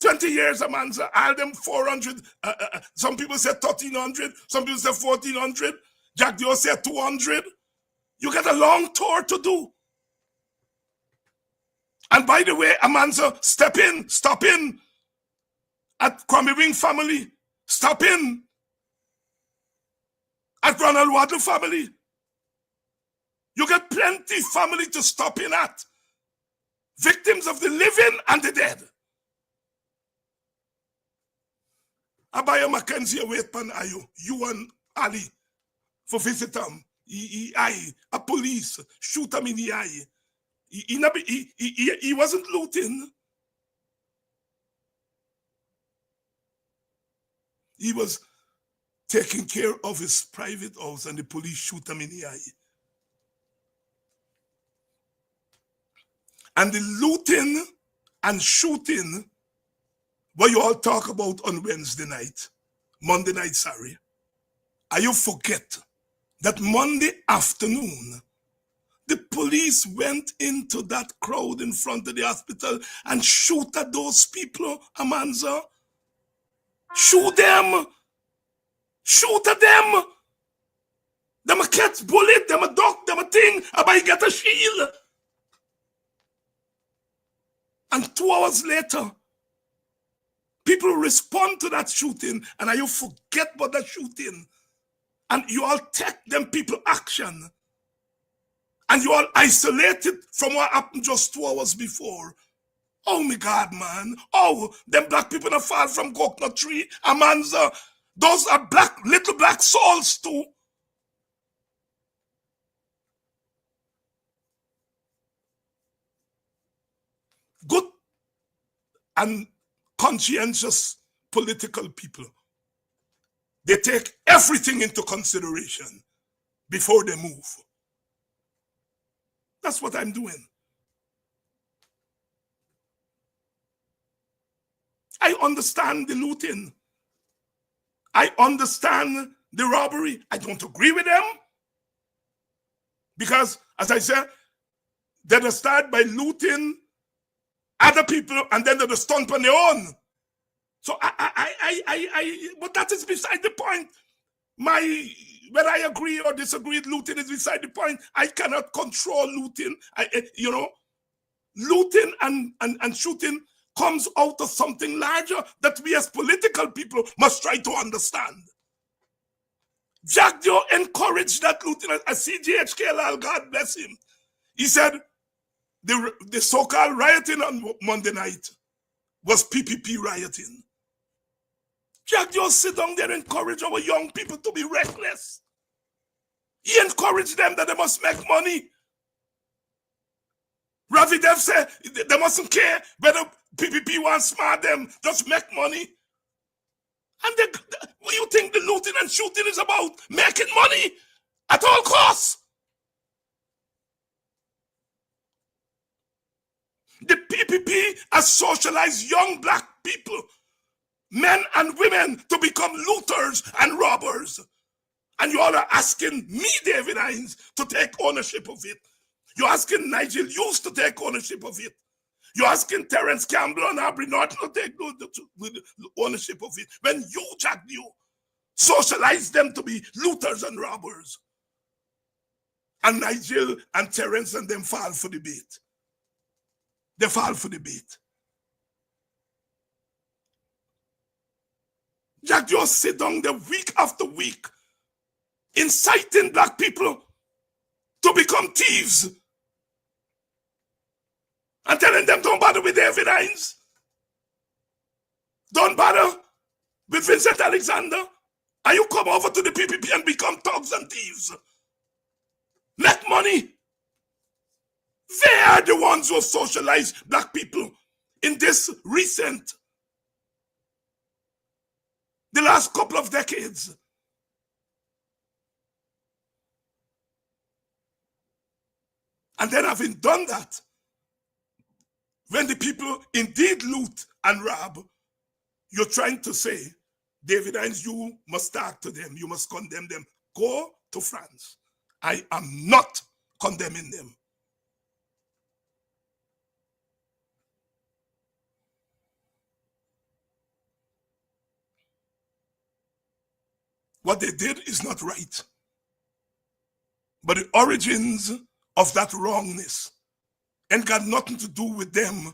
20 years, Amanza. All them 400. Some people say 1,300. Some people say 1,400. Jack Dio said 200. You got a long tour to do. And by the way, Amanza, step in, stop in at Kwame Wing family, stop in at Ronald Waddle family. You got plenty family to stop in at. Victims of the living and the dead. Abaya Mackenzie wait pan ayo. You and Ali for visit him. A police shoot him in the eye. He wasn't looting. He was taking care of his private house and the police shoot him in the eye. And the looting and shooting, what you all talk about on Wednesday night, Monday night, sorry, and you forget that Monday afternoon, the police went into that crowd in front of the hospital and shoot at those people, Amanza. Shoot them. Shoot at them. Them a catch bullet, them a duck, them a thing, about get a shield. And 2 hours later, people respond to that shooting, and you forget about that shooting. And you all take them people action. And you all isolated from what happened just 2 hours before. Oh my God, man. Oh, them black people that fall from coconut tree. Amanza. Those are black, little black souls too. Good and conscientious political people. They take everything into consideration before they move. That's what I'm doing. I understand the looting. I understand the robbery. I don't agree with them. Because, as I said, they'll start by looting other people and then they'll stomp on their own. So but that is beside the point. Whether I agree or disagree with looting is beside the point. I cannot control looting. Looting and shooting comes out of something larger that we as political people must try to understand. Jack Joe encouraged that looting. I see G.H.K. Lal, God bless him. He said the so-called rioting on Monday night was PPP rioting. Jack Joe sit down there and encourage our young people to be reckless. He encouraged them that they must make money. Ravi Dev said they mustn't care whether PPP wants smart them, just make money. And what do you think the looting and shooting is about? Making money at all costs. The PPP has socialized young black people, men and women, to become looters and robbers. And you all are asking me, David Hines, to take ownership of it. You're asking Nigel Hughes to take ownership of it. You're asking Terence Campbell and Aubrey Norton to take ownership of it. When you, Jack New, socialize them to be looters and robbers. And Nigel and Terence and them fall for the bait. They fall for the bait. Jack just sit down there week after week, inciting black people to become thieves. And telling them don't bother with David Hines. Don't bother with Vincent Alexander. And you come over to the PPP and become thugs and thieves. Make money. They are the ones who have socialized black people in this recent the last couple of decades. And then having done that, when the people indeed loot and rob, you're trying to say, David Hines, you must talk to them. You must condemn them. Go to France. I am not condemning them. What they did is not right. But the origins of that wrongness ain't got nothing to do with them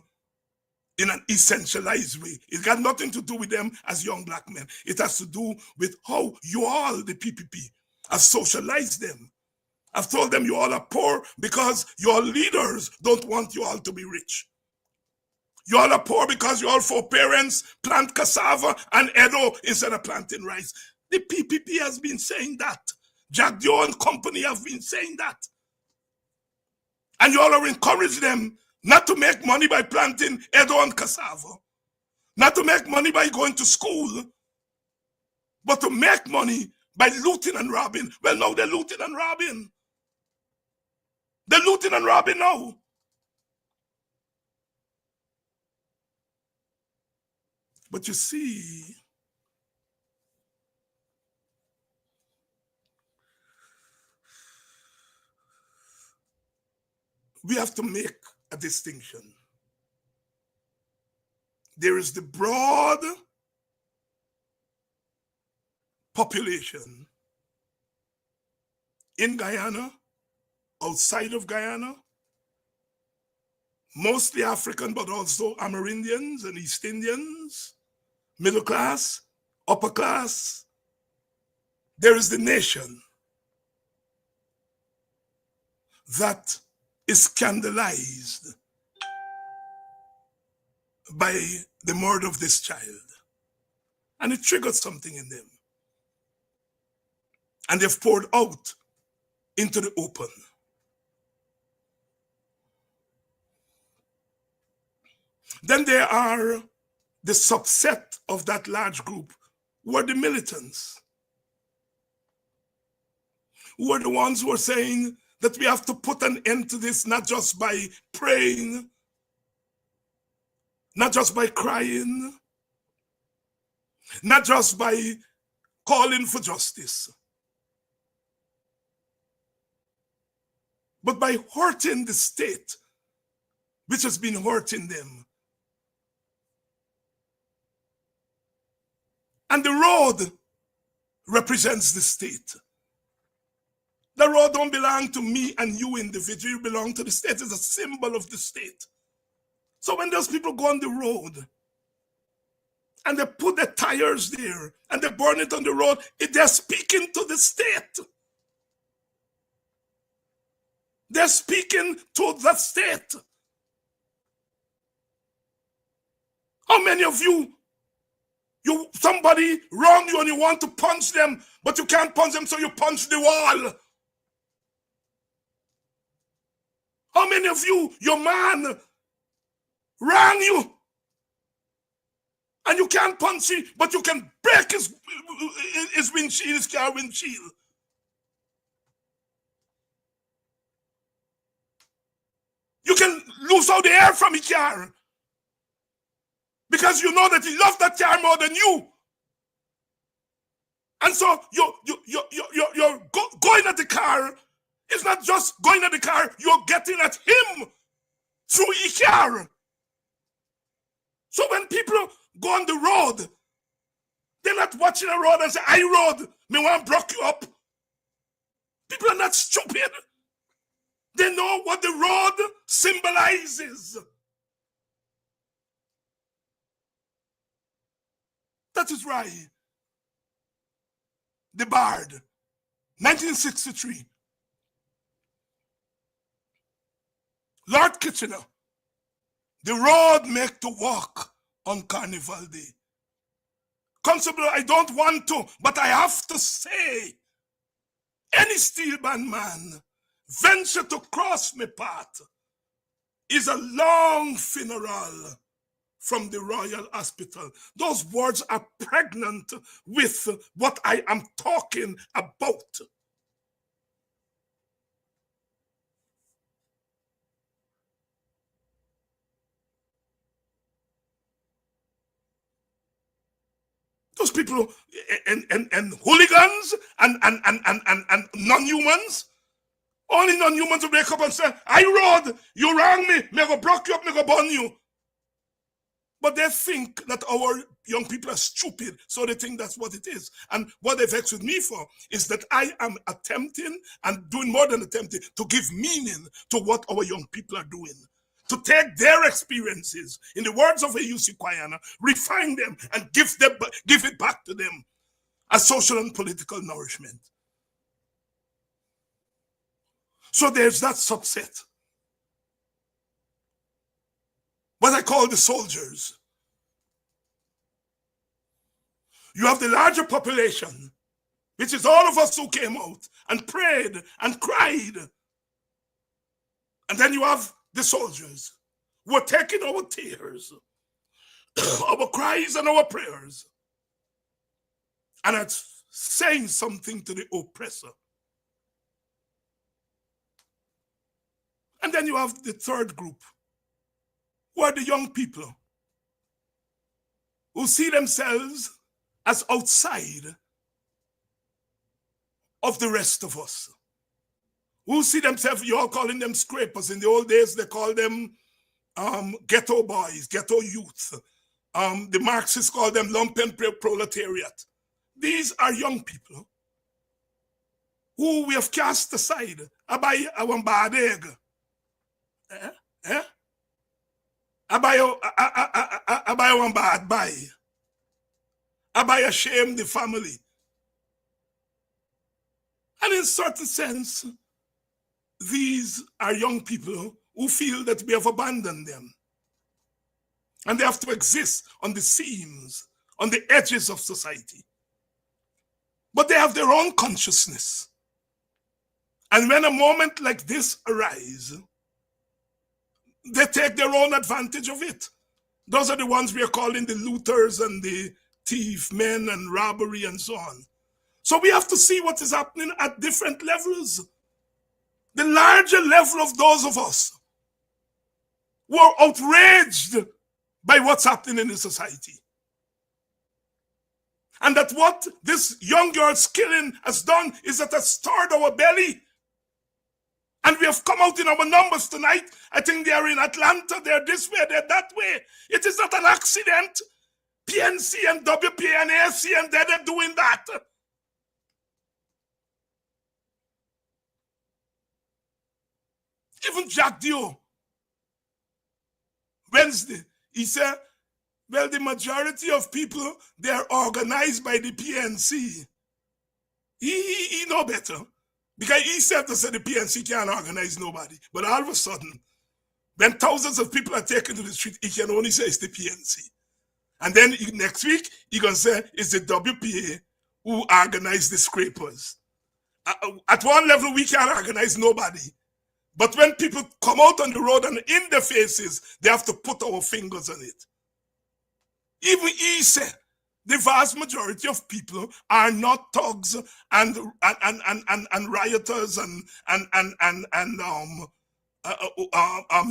in an essentialized way. It got nothing to do with them as young black men. It has to do with how you all, the PPP, have socialized them. I've told them you all are poor because your leaders don't want you all to be rich. You all are poor because your foreparents plant cassava and Edo instead of planting rice. The PPP has been saying that. Jack Dio and company have been saying that. And you all are encouraging them not to make money by planting Edo and cassava, not to make money by going to school, but to make money by looting and robbing. Well, now they're looting and robbing. They're looting and robbing now. But you see, we have to make a distinction. There is the broad population in Guyana, outside of Guyana, mostly African, but also Amerindians and East Indians, middle class, upper class. There is the nation that is scandalized by the murder of this child. And it triggered something in them. And they've poured out into the open. Then there are the subset of that large group who are the militants, who are the ones who are saying that we have to put an end to this, not just by praying, not just by crying, not just by calling for justice, but by hurting the state, which has been hurting them. And the road represents the state. The road don't belong to me and you individually, it belongs to the state. It's a symbol of the state. So when those people go on the road and they put their tires there and they burn it on the road, they're speaking to the state. They're speaking to the state. How many of you, somebody wrong you and you want to punch them, but you can't punch them, so you punch the wall? How many of you, your man wrong you and you can't punch him, but you can break his windshield, his car windshield? You can lose out the air from his car because you know that he loves that car more than you. And so you're going at the car. It's not just going at the car, you're getting at him through his car. So when people go on the road, they're not watching a road and say, I rode, me want to block you up. People are not stupid. They know what the road symbolizes. That is why the Bard, 1963, Lord Kitchener, the road make to walk on Carnival Day. Constable, I don't want to, but I have to say, any steelband man venture to cross my path is a long funeral from the Royal Hospital. Those words are pregnant with what I am talking about. Those people and hooligans and non-humans. Only non-humans will wake up and say, I rode, you wrong me go block you up, me go burn you. But they think that our young people are stupid, so they think that's what it is. And what they vex with me for is that I am attempting and doing more than attempting to give meaning to what our young people are doing. To take their experiences, in the words of A.U.C. Guyana, refine them and give it back to them as social and political nourishment. So there's that subset. What I call the soldiers. You have the larger population, which is all of us who came out and prayed and cried. And then you have the soldiers who are taking our tears, our cries and our prayers, and it's saying something to the oppressor. And then you have the third group, who are the young people who see themselves as outside of the rest of us. Who see themselves, you're calling them scrapers. In the old days, they call them ghetto boys, ghetto youth. The Marxists call them lumpen proletariat. These are young people who we have cast aside. Abay awan bad egg. Abay awan bad buy. Abay shame the family. And in a certain sense, these are young people who feel that we have abandoned them. And they have to exist on the seams, on the edges of society. But they have their own consciousness. And when a moment like this arises, they take their own advantage of it. Those are the ones we are calling the looters and the thief men and robbery and so on. So we have to see what is happening at different levels. The larger level of those of us who are outraged by what's happening in the society. And that what this young girl's killing has done is that has stirred our belly. And we have come out in our numbers tonight. I think they are in Atlanta, they're this way, they're that way. It is not an accident. PNC and WPA and AFC and they're doing that. Even Jack Dio, Wednesday, he said, well, the majority of people, they are organized by the PNC. He know better. Because he said to say the PNC can't organize nobody. But all of a sudden, when thousands of people are taken to the street, he can only say it's the PNC. And then next week, he going to say it's the WPA who organize the scrapers. At one level, we can't organize nobody. But when people come out on the road and in their faces, they have to put our fingers on it. Even he said, the vast majority of people are not thugs and rioters and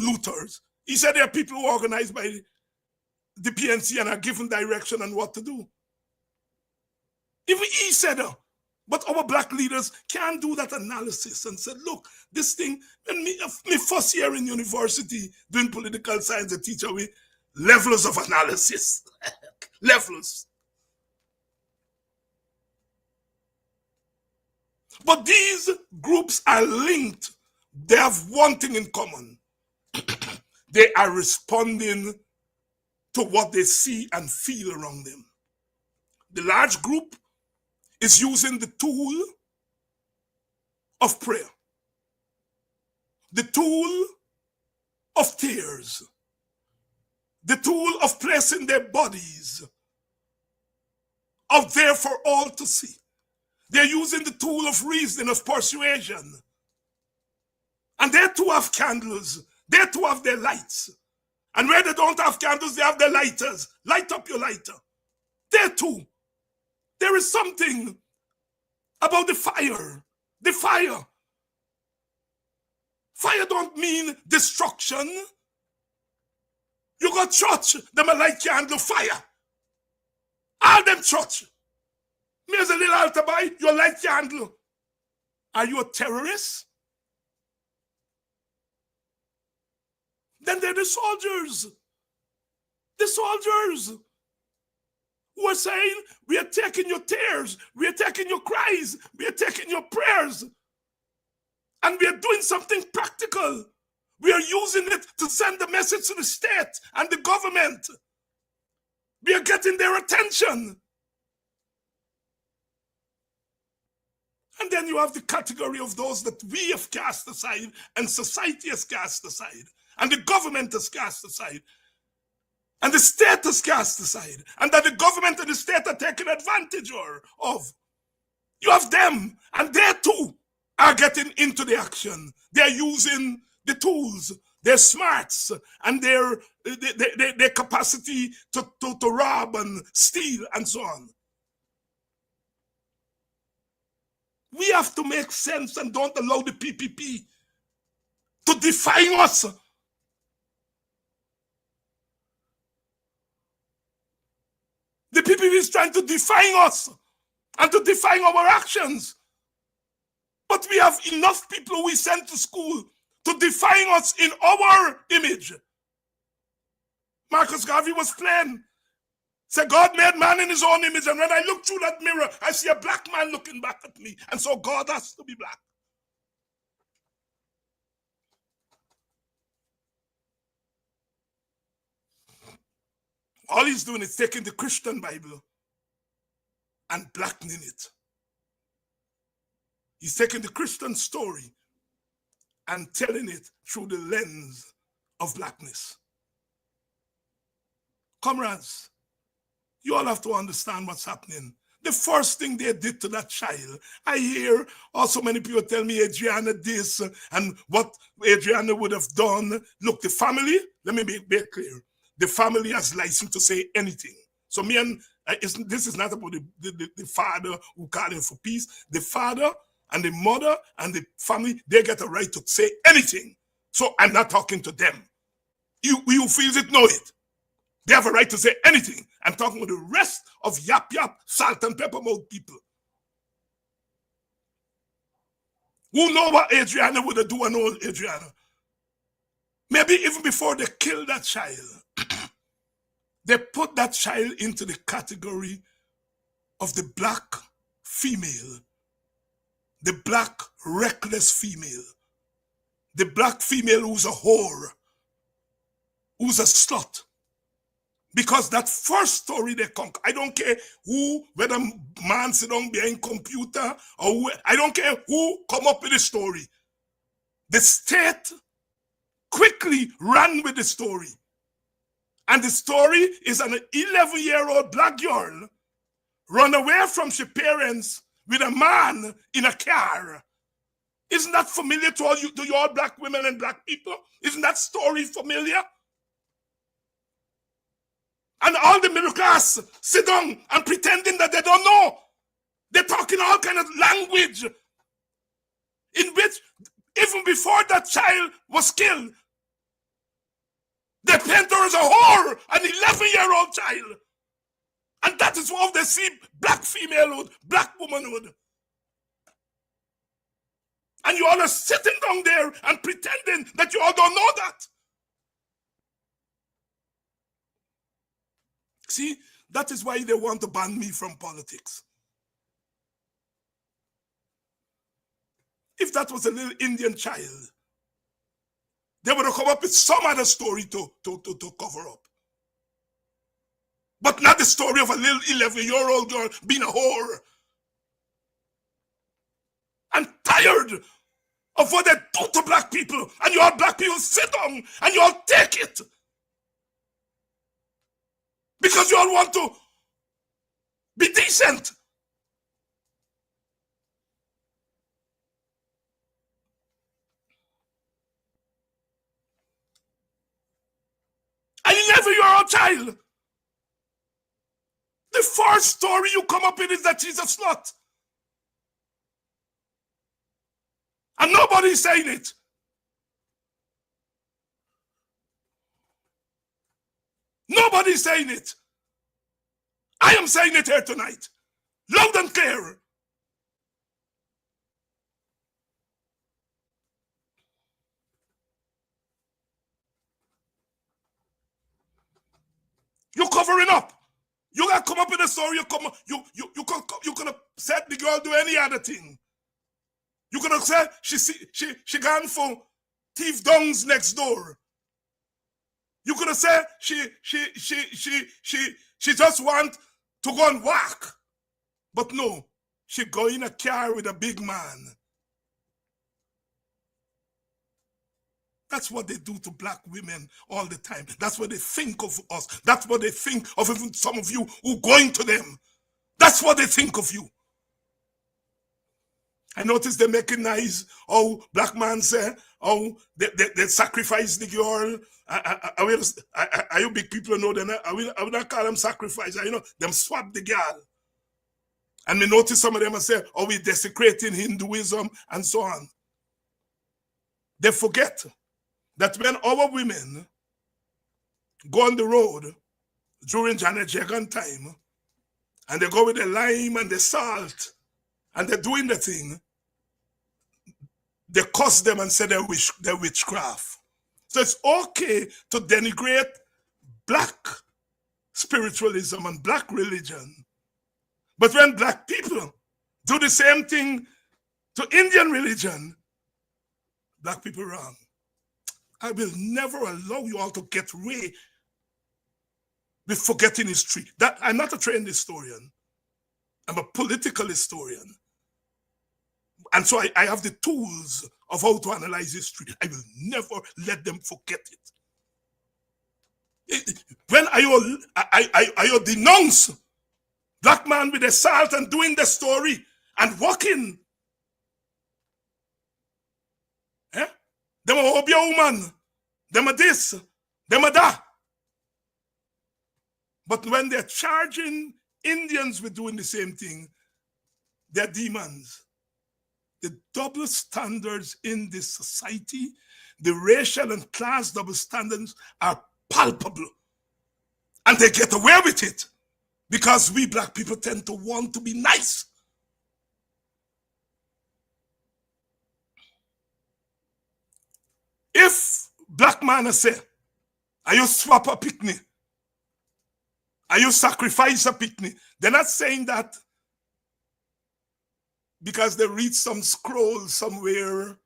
looters. He said there are people who are organized by the PNC and are given direction on what to do. Even he said, but our black leaders can't do that analysis and said, look, this thing, when me first year in university doing political science, the teacher with levels of analysis. Levels. But these groups are linked. They have one thing in common. They are responding to what they see and feel around them. The large group is using the tool of prayer, the tool of tears, the tool of placing their bodies out there for all to see. They're using the tool of reason, of persuasion. And they too have candles, they too have their lights. And where they don't have candles, they have their lighters. Light up your lighter. There too, there is something about the fire. The fire. Fire don't mean destruction. You got church, them a light candle fire. All them church. Me as a little altar boy, you light candle. Are you a terrorist? Then they're the soldiers. The soldiers who are saying, we are taking your tears, we are taking your cries, we are taking your prayers, and we are doing something practical. We are using it to send a message to the state and the government. We are getting their attention. And then you have the category of those that we have cast aside, and society has cast aside, and the government has cast aside, and the state has cast aside, and that the government and the state are taking advantage of. You have them, and they too are getting into the action. They're using the tools, their smarts, and their capacity to rob and steal and so on. We have to make sense and don't allow the PPP to define us. The PPP is trying to define us and to define our actions. But we have enough people we send to school to define us in our image. Marcus Garvey was plain. Said God made man in his own image, and when I look through that mirror, I see a black man looking back at me, and so God has to be black. All he's doing is taking the Christian Bible and blackening it. He's taking the Christian story and telling it through the lens of blackness. Comrades, you all have to understand what's happening. The first thing they did to that child, I hear also many people tell me Adriana this and what Adriana would have done. Look, the family, let me make it clear. The family has license to say anything. So me and, this is not about the father who called him for peace. The father and the mother and the family, they get a right to say anything. So I'm not talking to them. You feel it, know it. They have a right to say anything. I'm talking with the rest of yap, salt and pepper mouth people. Who know what Adriana would have done and old Adriana. Maybe even before they killed that child, they put that child into the category of the black female, the black reckless female, the black female who's a whore, who's a slut. Because that first story they conquer, I don't care who, whether man sit down behind computer or who, I don't care who come up with the story. The state quickly ran with the story. And the story is an 11-year-old black girl run away from her parents with a man in a car. Isn't that familiar to you all black women and black people? Isn't that story familiar? And all the middle class sit down and pretending that they don't know. They're talking all kind of language in which, even before that child was killed, they paint her as a whore, an 11-year-old child. And that is how they see black femalehood, black womanhood. And you all are sitting down there and pretending that you all don't know that. See, that is why they want to ban me from politics. If that was a little Indian child, they would have come up with some other story to cover up. But not the story of a little 11-year-old girl being a whore. I'm tired of what they do to black people. And you all black people sit down and you all take it. Because you all want to be decent. your child. The first story you come up with is that she's a slut. And nobody's saying it. Nobody's saying it. I am saying it here tonight. Loud and clear. You're covering up. You gotta come up with a story. You could have said the girl do any other thing. You could have said she gone for thief dongs next door. You could have said she just want to go and walk. But no, she go in a car with a big man. That's what they do to black women all the time. That's what they think of us. That's what they think of even some of you who going to them. That's what they think of you. I noticed they making nice. Oh, black man say, oh, they sacrifice the girl. I you big people know them. I will not call them sacrifice. You know, them swap the girl. And me notice some of them say, oh, we desecrating Hinduism and so on. They forget that when our women go on the road during Janet Jagan time, and they go with the lime and the salt, and they're doing the thing, they curse them and say they're witchcraft. So it's okay to denigrate black spiritualism and black religion. But when black people do the same thing to Indian religion, black people wrong. I will never allow you all to get away with forgetting history. That I'm not a trained historian. I'm a political historian. And so I have the tools of how to analyze history. I will never let them forget it. When I denounce black man with the salt and doing the story and walking, them a obia woman, them a this, them a that. But when they're charging Indians with doing the same thing, they're demons. The double standards in this society, the racial and class double standards are palpable. And they get away with it because we black people tend to want to be nice. If black man say, are you swap a picnic? Are you sacrifice a picnic? They're not saying that because they read some scroll somewhere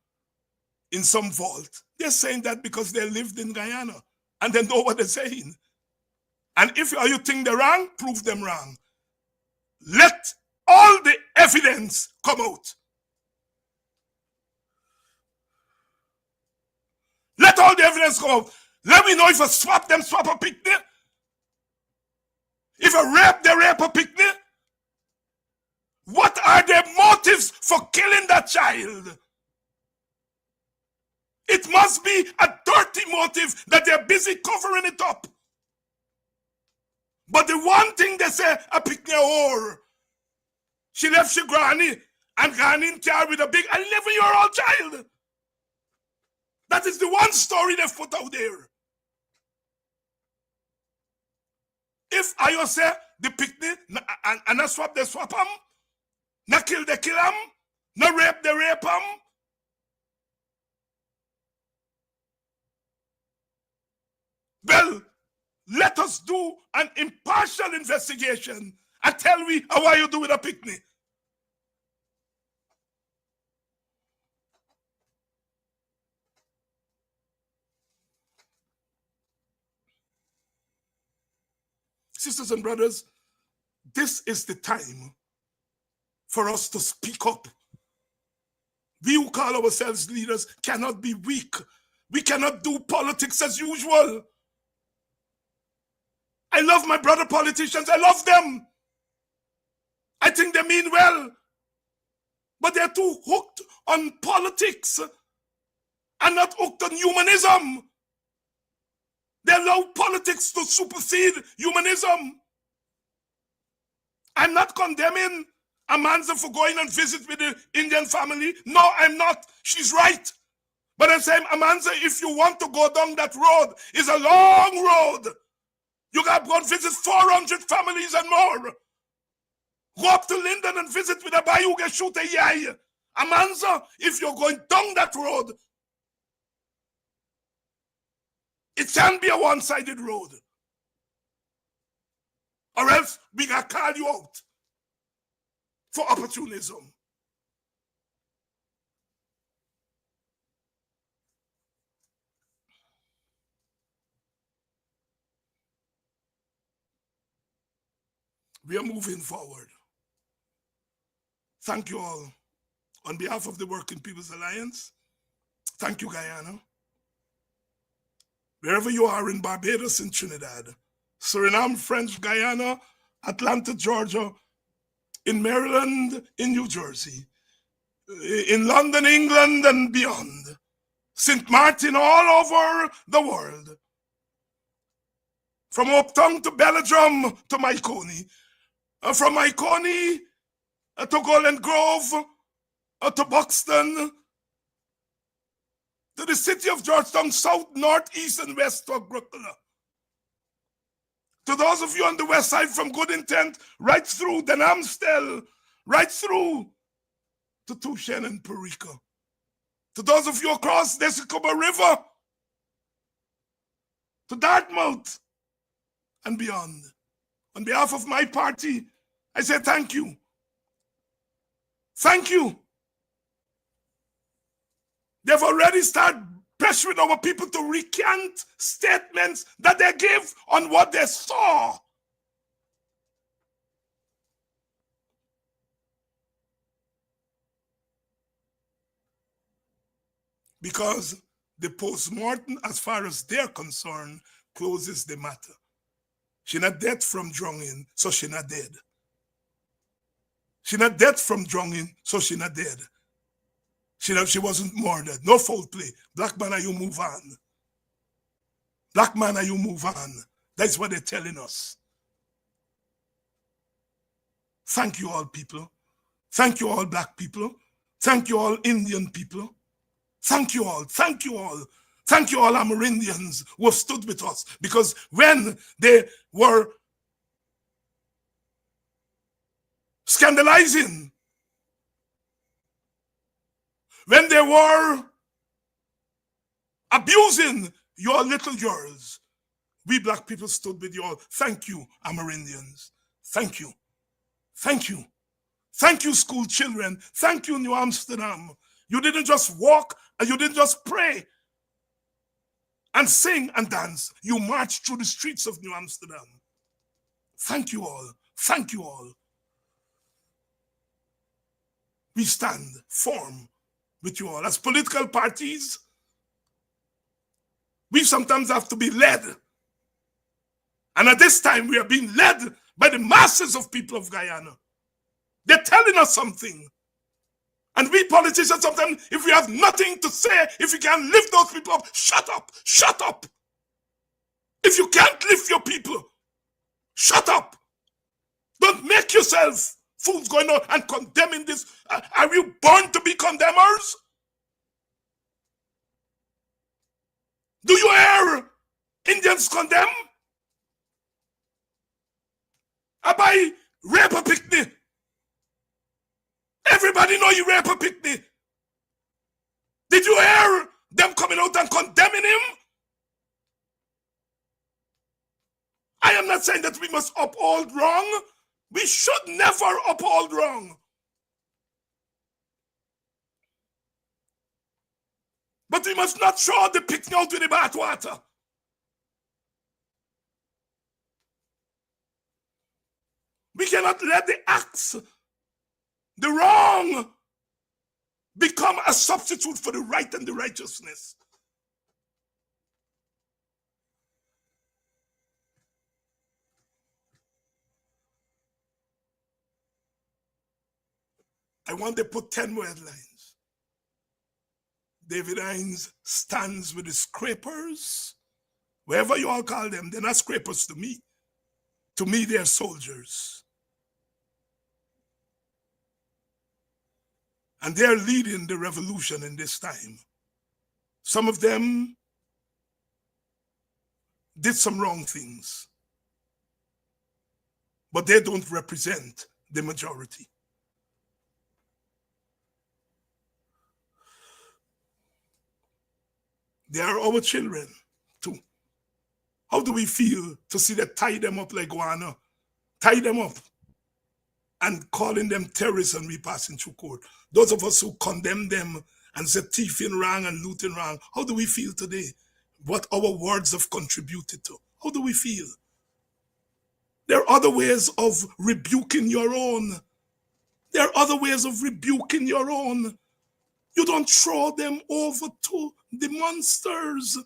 in some vault. They're saying that because they lived in Guyana and they know what they're saying. And if you think they're wrong, prove them wrong. Let all the evidence come out. Let all the evidence come out. Let me know if I swap a picnic. If I rape, they rape a picnic. What are their motives for killing that child? It must be a dirty motive that they're busy covering it up. But the one thing they say, a picnic whore. She left she granny and granny in car with a big 11-year-old child. That is the one story they've put out there. If I say the picnic and I swap, they swap them. No kill, they kill them. No rape, they rape them. Well, let us do an impartial investigation and tell me how are you do with a picnic. Sisters and brothers, this is the time for us to speak up. We who call ourselves leaders cannot be weak. We cannot do politics as usual. I love my brother politicians. I love them. I think they mean well. But they're too hooked on politics and not hooked on humanism. They're allow politics to supersede humanism. I'm not condemning Amanza for going and visit with the Indian family. No, I'm not. She's right. But I'm saying, Amanza, if you want to go down that road, it's a long road. You got to go and visit 400 families and more. Go up to Linden and visit with a bayou get shoot a yai. Amanza, if you're going down that road, it can be a one-sided road. Or else we got to call you out for opportunism. We are moving forward. Thank you all. On behalf of the Working People's Alliance, thank you, Guyana. Wherever you are in Barbados, in Trinidad, Suriname, French Guyana, Atlanta, Georgia, in Maryland, in New Jersey, in London, England, and beyond, St. Martin, all over the world, from Uptown to Belladrum to Maikoni, from Maikoni to Golden Grove, to Buxton, to the city of Georgetown, south, north, east, and west to Brooklyn. To those of you on the west side from Good Intent, right through Den Amstel, right through to Tucson and Perico. To those of you across the Essecoba River, to Dartmouth and beyond. On behalf of my party, I say thank you. Thank you. They've already started pressuring our people to recant statements that they give on what they saw. Because the post-mortem, as far as they're concerned, closes the matter. She's not dead from drowning, so she's not dead. She's not dead from drowning, so she's not dead. She wasn't murdered. No foul play. Black man, you move on. Black man, you move on. That's what they're telling us. Thank you all, people. Thank you all, black people. Thank you all, Indian people. Thank you all. Thank you all. Thank you all, Amerindians who have stood with us. Because when they were scandalizing, when they were abusing your little girls, we black people stood with you all. Thank you, Amerindians. Thank you. Thank you. Thank you, school children. Thank you, New Amsterdam. You didn't just walk and you didn't just pray and sing and dance. You marched through the streets of New Amsterdam. Thank you all. Thank you all. We stand firm with you all. As political parties, we sometimes have to be led. And at this time, we are being led by the masses of people of Guyana. They're telling us something. And we politicians sometimes, if we have nothing to say, if you can't lift those people up, shut up, shut up. If you can't lift your people, shut up. Don't make yourself fools going on and condemning this. Are you born to be condemners? Do you hear Indians condemn? Abai rape a picnic. Everybody know you rape a picnic. Did you hear them coming out and condemning him? I am not saying that we must uphold wrong. We should never uphold wrong. But we must not throw the picnic out with the bathwater. We cannot let the acts, the wrong, become a substitute for the right and the righteousness. I want to put 10 more headlines. David Hines stands with the scrapers, wherever you all call them, they're not scrapers to me. To me, they're soldiers. And they're leading the revolution in this time. Some of them did some wrong things, but they don't represent the majority. They are our children too. How do we feel to see them tie them up like Guyana, tie them up and calling them terrorists and we passing through court? Those of us who condemn them and say thieving wrong and looting wrong, how do we feel today? What our words have contributed to? How do we feel? There are other ways of rebuking your own. There are other ways of rebuking your own. You don't throw them over to the monsters.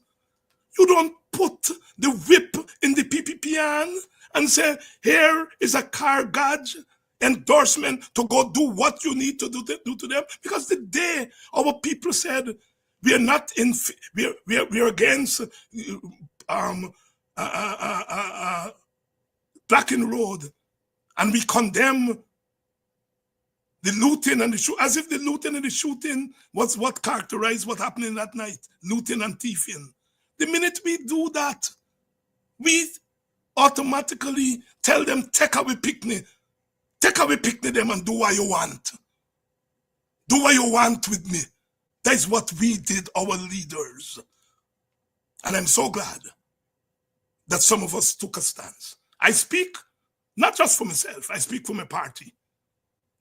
You don't put the whip in the PPPN and say, here is a car gauge endorsement to go do what you need to do to them. Because the day our people said, we are not in, we are against blocking road, and we condemn the looting and the shooting, as if the looting and the shooting was what characterized what happened that night, looting and thieving. The minute we do that, we automatically tell them, take away picnic them and do what you want. Do what you want with me. That is what we did, our leaders. And I'm so glad that some of us took a stance. I speak not just for myself, I speak for my party,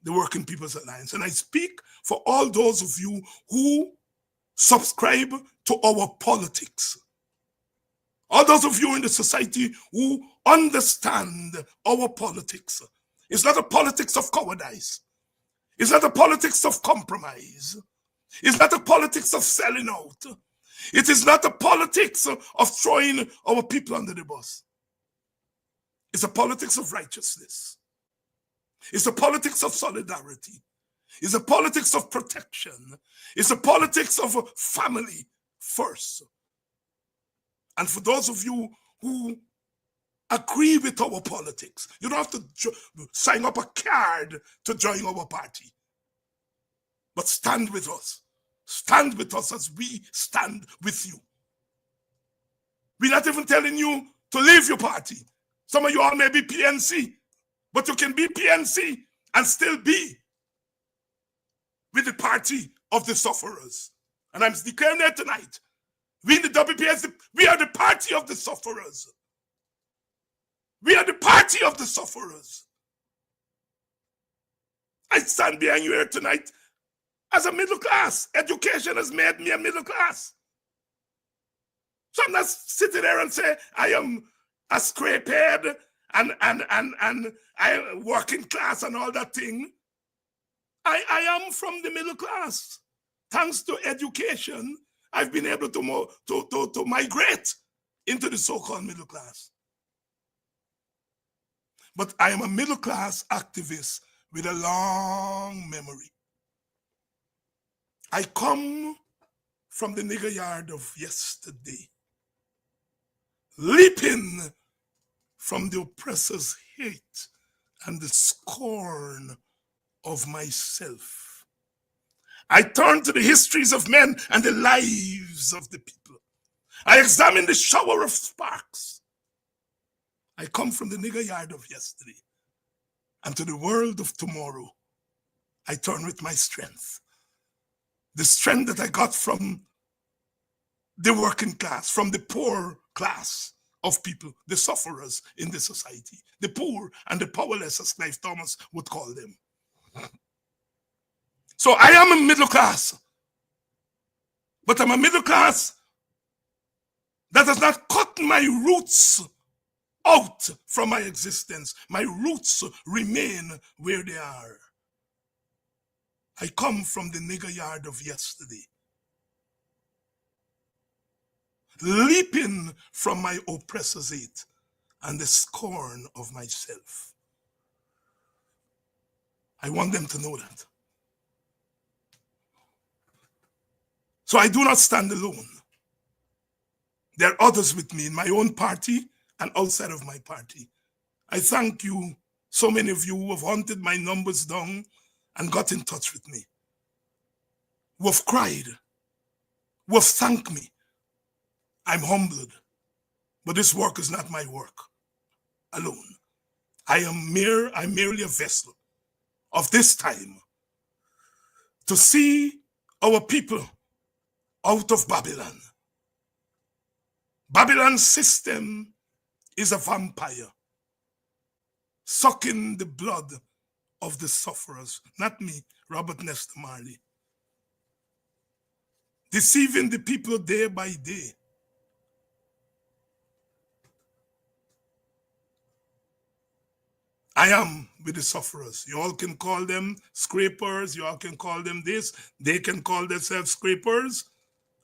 the Working People's Alliance, and I speak for all those of you who subscribe to our politics. All those of you in the society who understand our politics. It's not a politics of cowardice. It's not a politics of compromise. It's not a politics of selling out. It is not a politics of throwing our people under the bus. It's a politics of righteousness. It's a politics of solidarity. It's a politics of protection. It's a politics of family first. And for those of you who agree with our politics, you don't have to sign up a card to join our party. But stand with us. Stand with us as we stand with you. We're not even telling you to leave your party. Some of you all may be PNC, but you can be PNC and still be with the party of the sufferers. And I'm declaring that tonight. We in the WPS, we are the party of the sufferers. We are the party of the sufferers. I stand behind you here tonight as a middle class. Education has made me a middle class. So I'm not sitting there and say I am a scrapehead and I am working class and all that thing. I am from the middle class. Thanks to education, I've been able to migrate into the so-called middle class. But I am a middle class activist with a long memory. I come from the nigger yard of yesterday, leaping from the oppressor's hate and the scorn of myself. I turn to the histories of men and the lives of the people. I examine the shower of sparks. I come from the nigger yard of yesterday, and to the world of tomorrow, I turn with my strength. The strength that I got from the working class, from the poor class of people, the sufferers in the society, the poor and the powerless, as Clive Thomas would call them. So I am a middle class, but I'm a middle class that has not cut my roots out from my existence. My roots remain where they are. I come from the nigger yard of yesterday, leaping from my oppressor's hate and the scorn of myself. I want them to know that. So I do not stand alone. There are others with me in my own party and outside of my party. I thank you, so many of you who have hunted my numbers down and got in touch with me, who have cried, who have thanked me. I'm humbled, but this work is not my work alone. I'm merely a vessel of this time to see our people out of Babylon. Babylon's system is a vampire, sucking the blood of the sufferers. Not me, Robert Nesta Marley. Deceiving the people day by day. I am with the sufferers. You all can call them scrapers. You all can call them this. They can call themselves scrapers.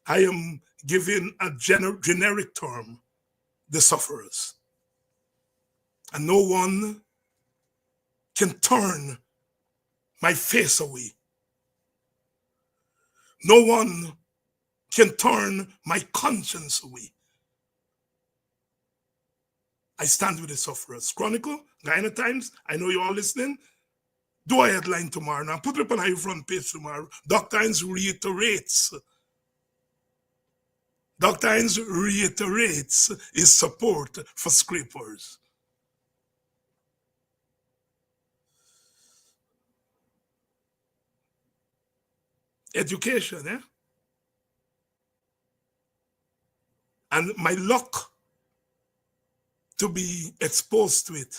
I am giving a generic term, the sufferers. And no one can turn my face away. No one can turn my conscience away. I stand with the sufferers. Chronicle, Guyana Times, I know you're all listening. Do a headline tomorrow. Now put it up on your front page tomorrow. Dr. Hinds reiterates. Dr. Hinds reiterates his support for scrapers. Education, eh? And my luck to be exposed to it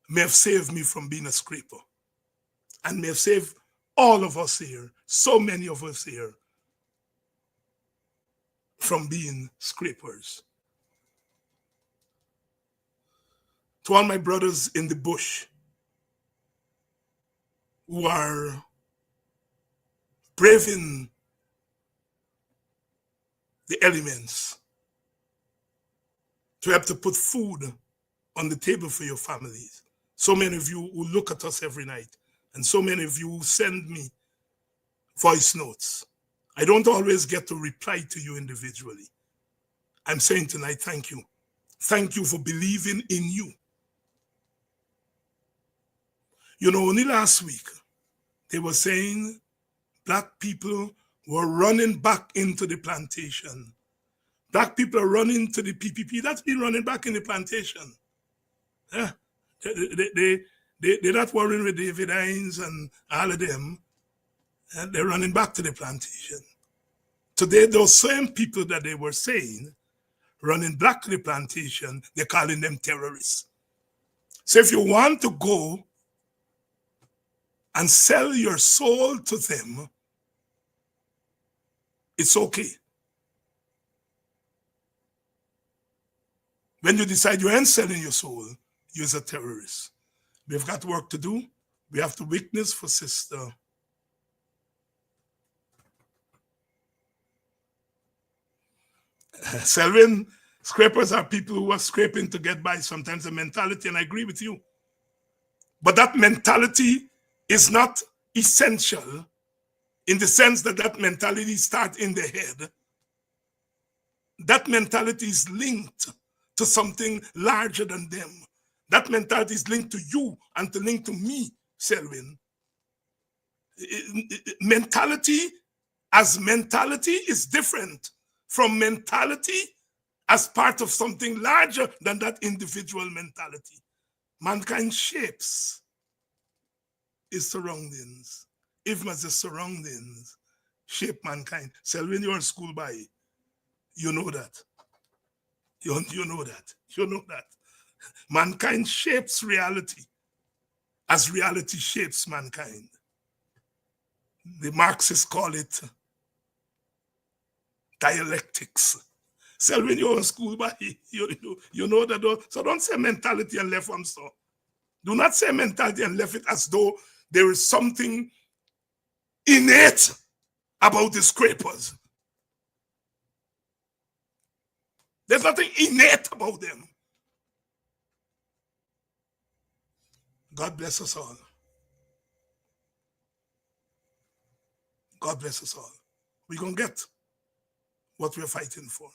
may have saved me from being a scraper, and may have saved all of us here, so many of us here, from being scrapers. To all my brothers in the bush who are braving the elements to help to put food on the table for your families. So many of you who look at us every night, and so many of you who send me voice notes. I don't always get to reply to you individually. I'm saying tonight, thank you. Thank you for believing in you. You know, only last week, they were saying black people were running back into the plantation. Black people are running to the PPP. That's been running back in the plantation. Yeah. They're not worrying with David Hinds and all of them. And they're running back to the plantation. Today, those same people that they were saying running back to the plantation, they're calling them terrorists. So if you want to go and sell your soul to them, it's okay. When you decide you ain't selling your soul, you're a terrorist. We've got work to do. We have to witness for Sister Selwyn. Scrapers are people who are scraping to get by. Sometimes the mentality, and I agree with you. But that mentality is not essential in the sense that that mentality starts in the head. That mentality is linked to something larger than them. That mentality is linked to you and to link to me, Selwyn. Mentality as mentality is different from mentality as part of something larger than that individual mentality. Mankind shapes its surroundings, even as the surroundings shape mankind. Selwyn, you're a school boy. You know that. You know that. You know that. Mankind shapes reality as reality shapes mankind. The Marxists call it dialectics. Selwyn, you're a school boy. You know that. So don't say mentality and left arm so. Do not say mentality and left it as though there is something innate about the scrapers. There's nothing innate about them. God bless us all. God bless us all. We're going to get what we're fighting for.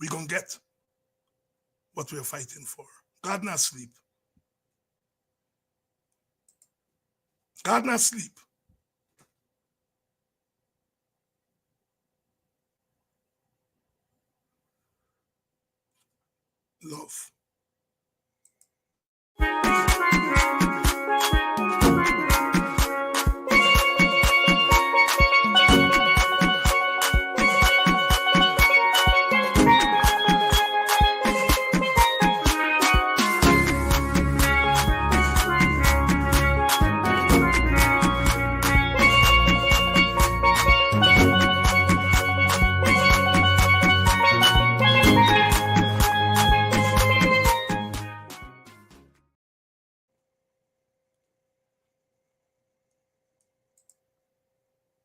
We're going to get what we're fighting for. God not sleep. God not sleep. Love.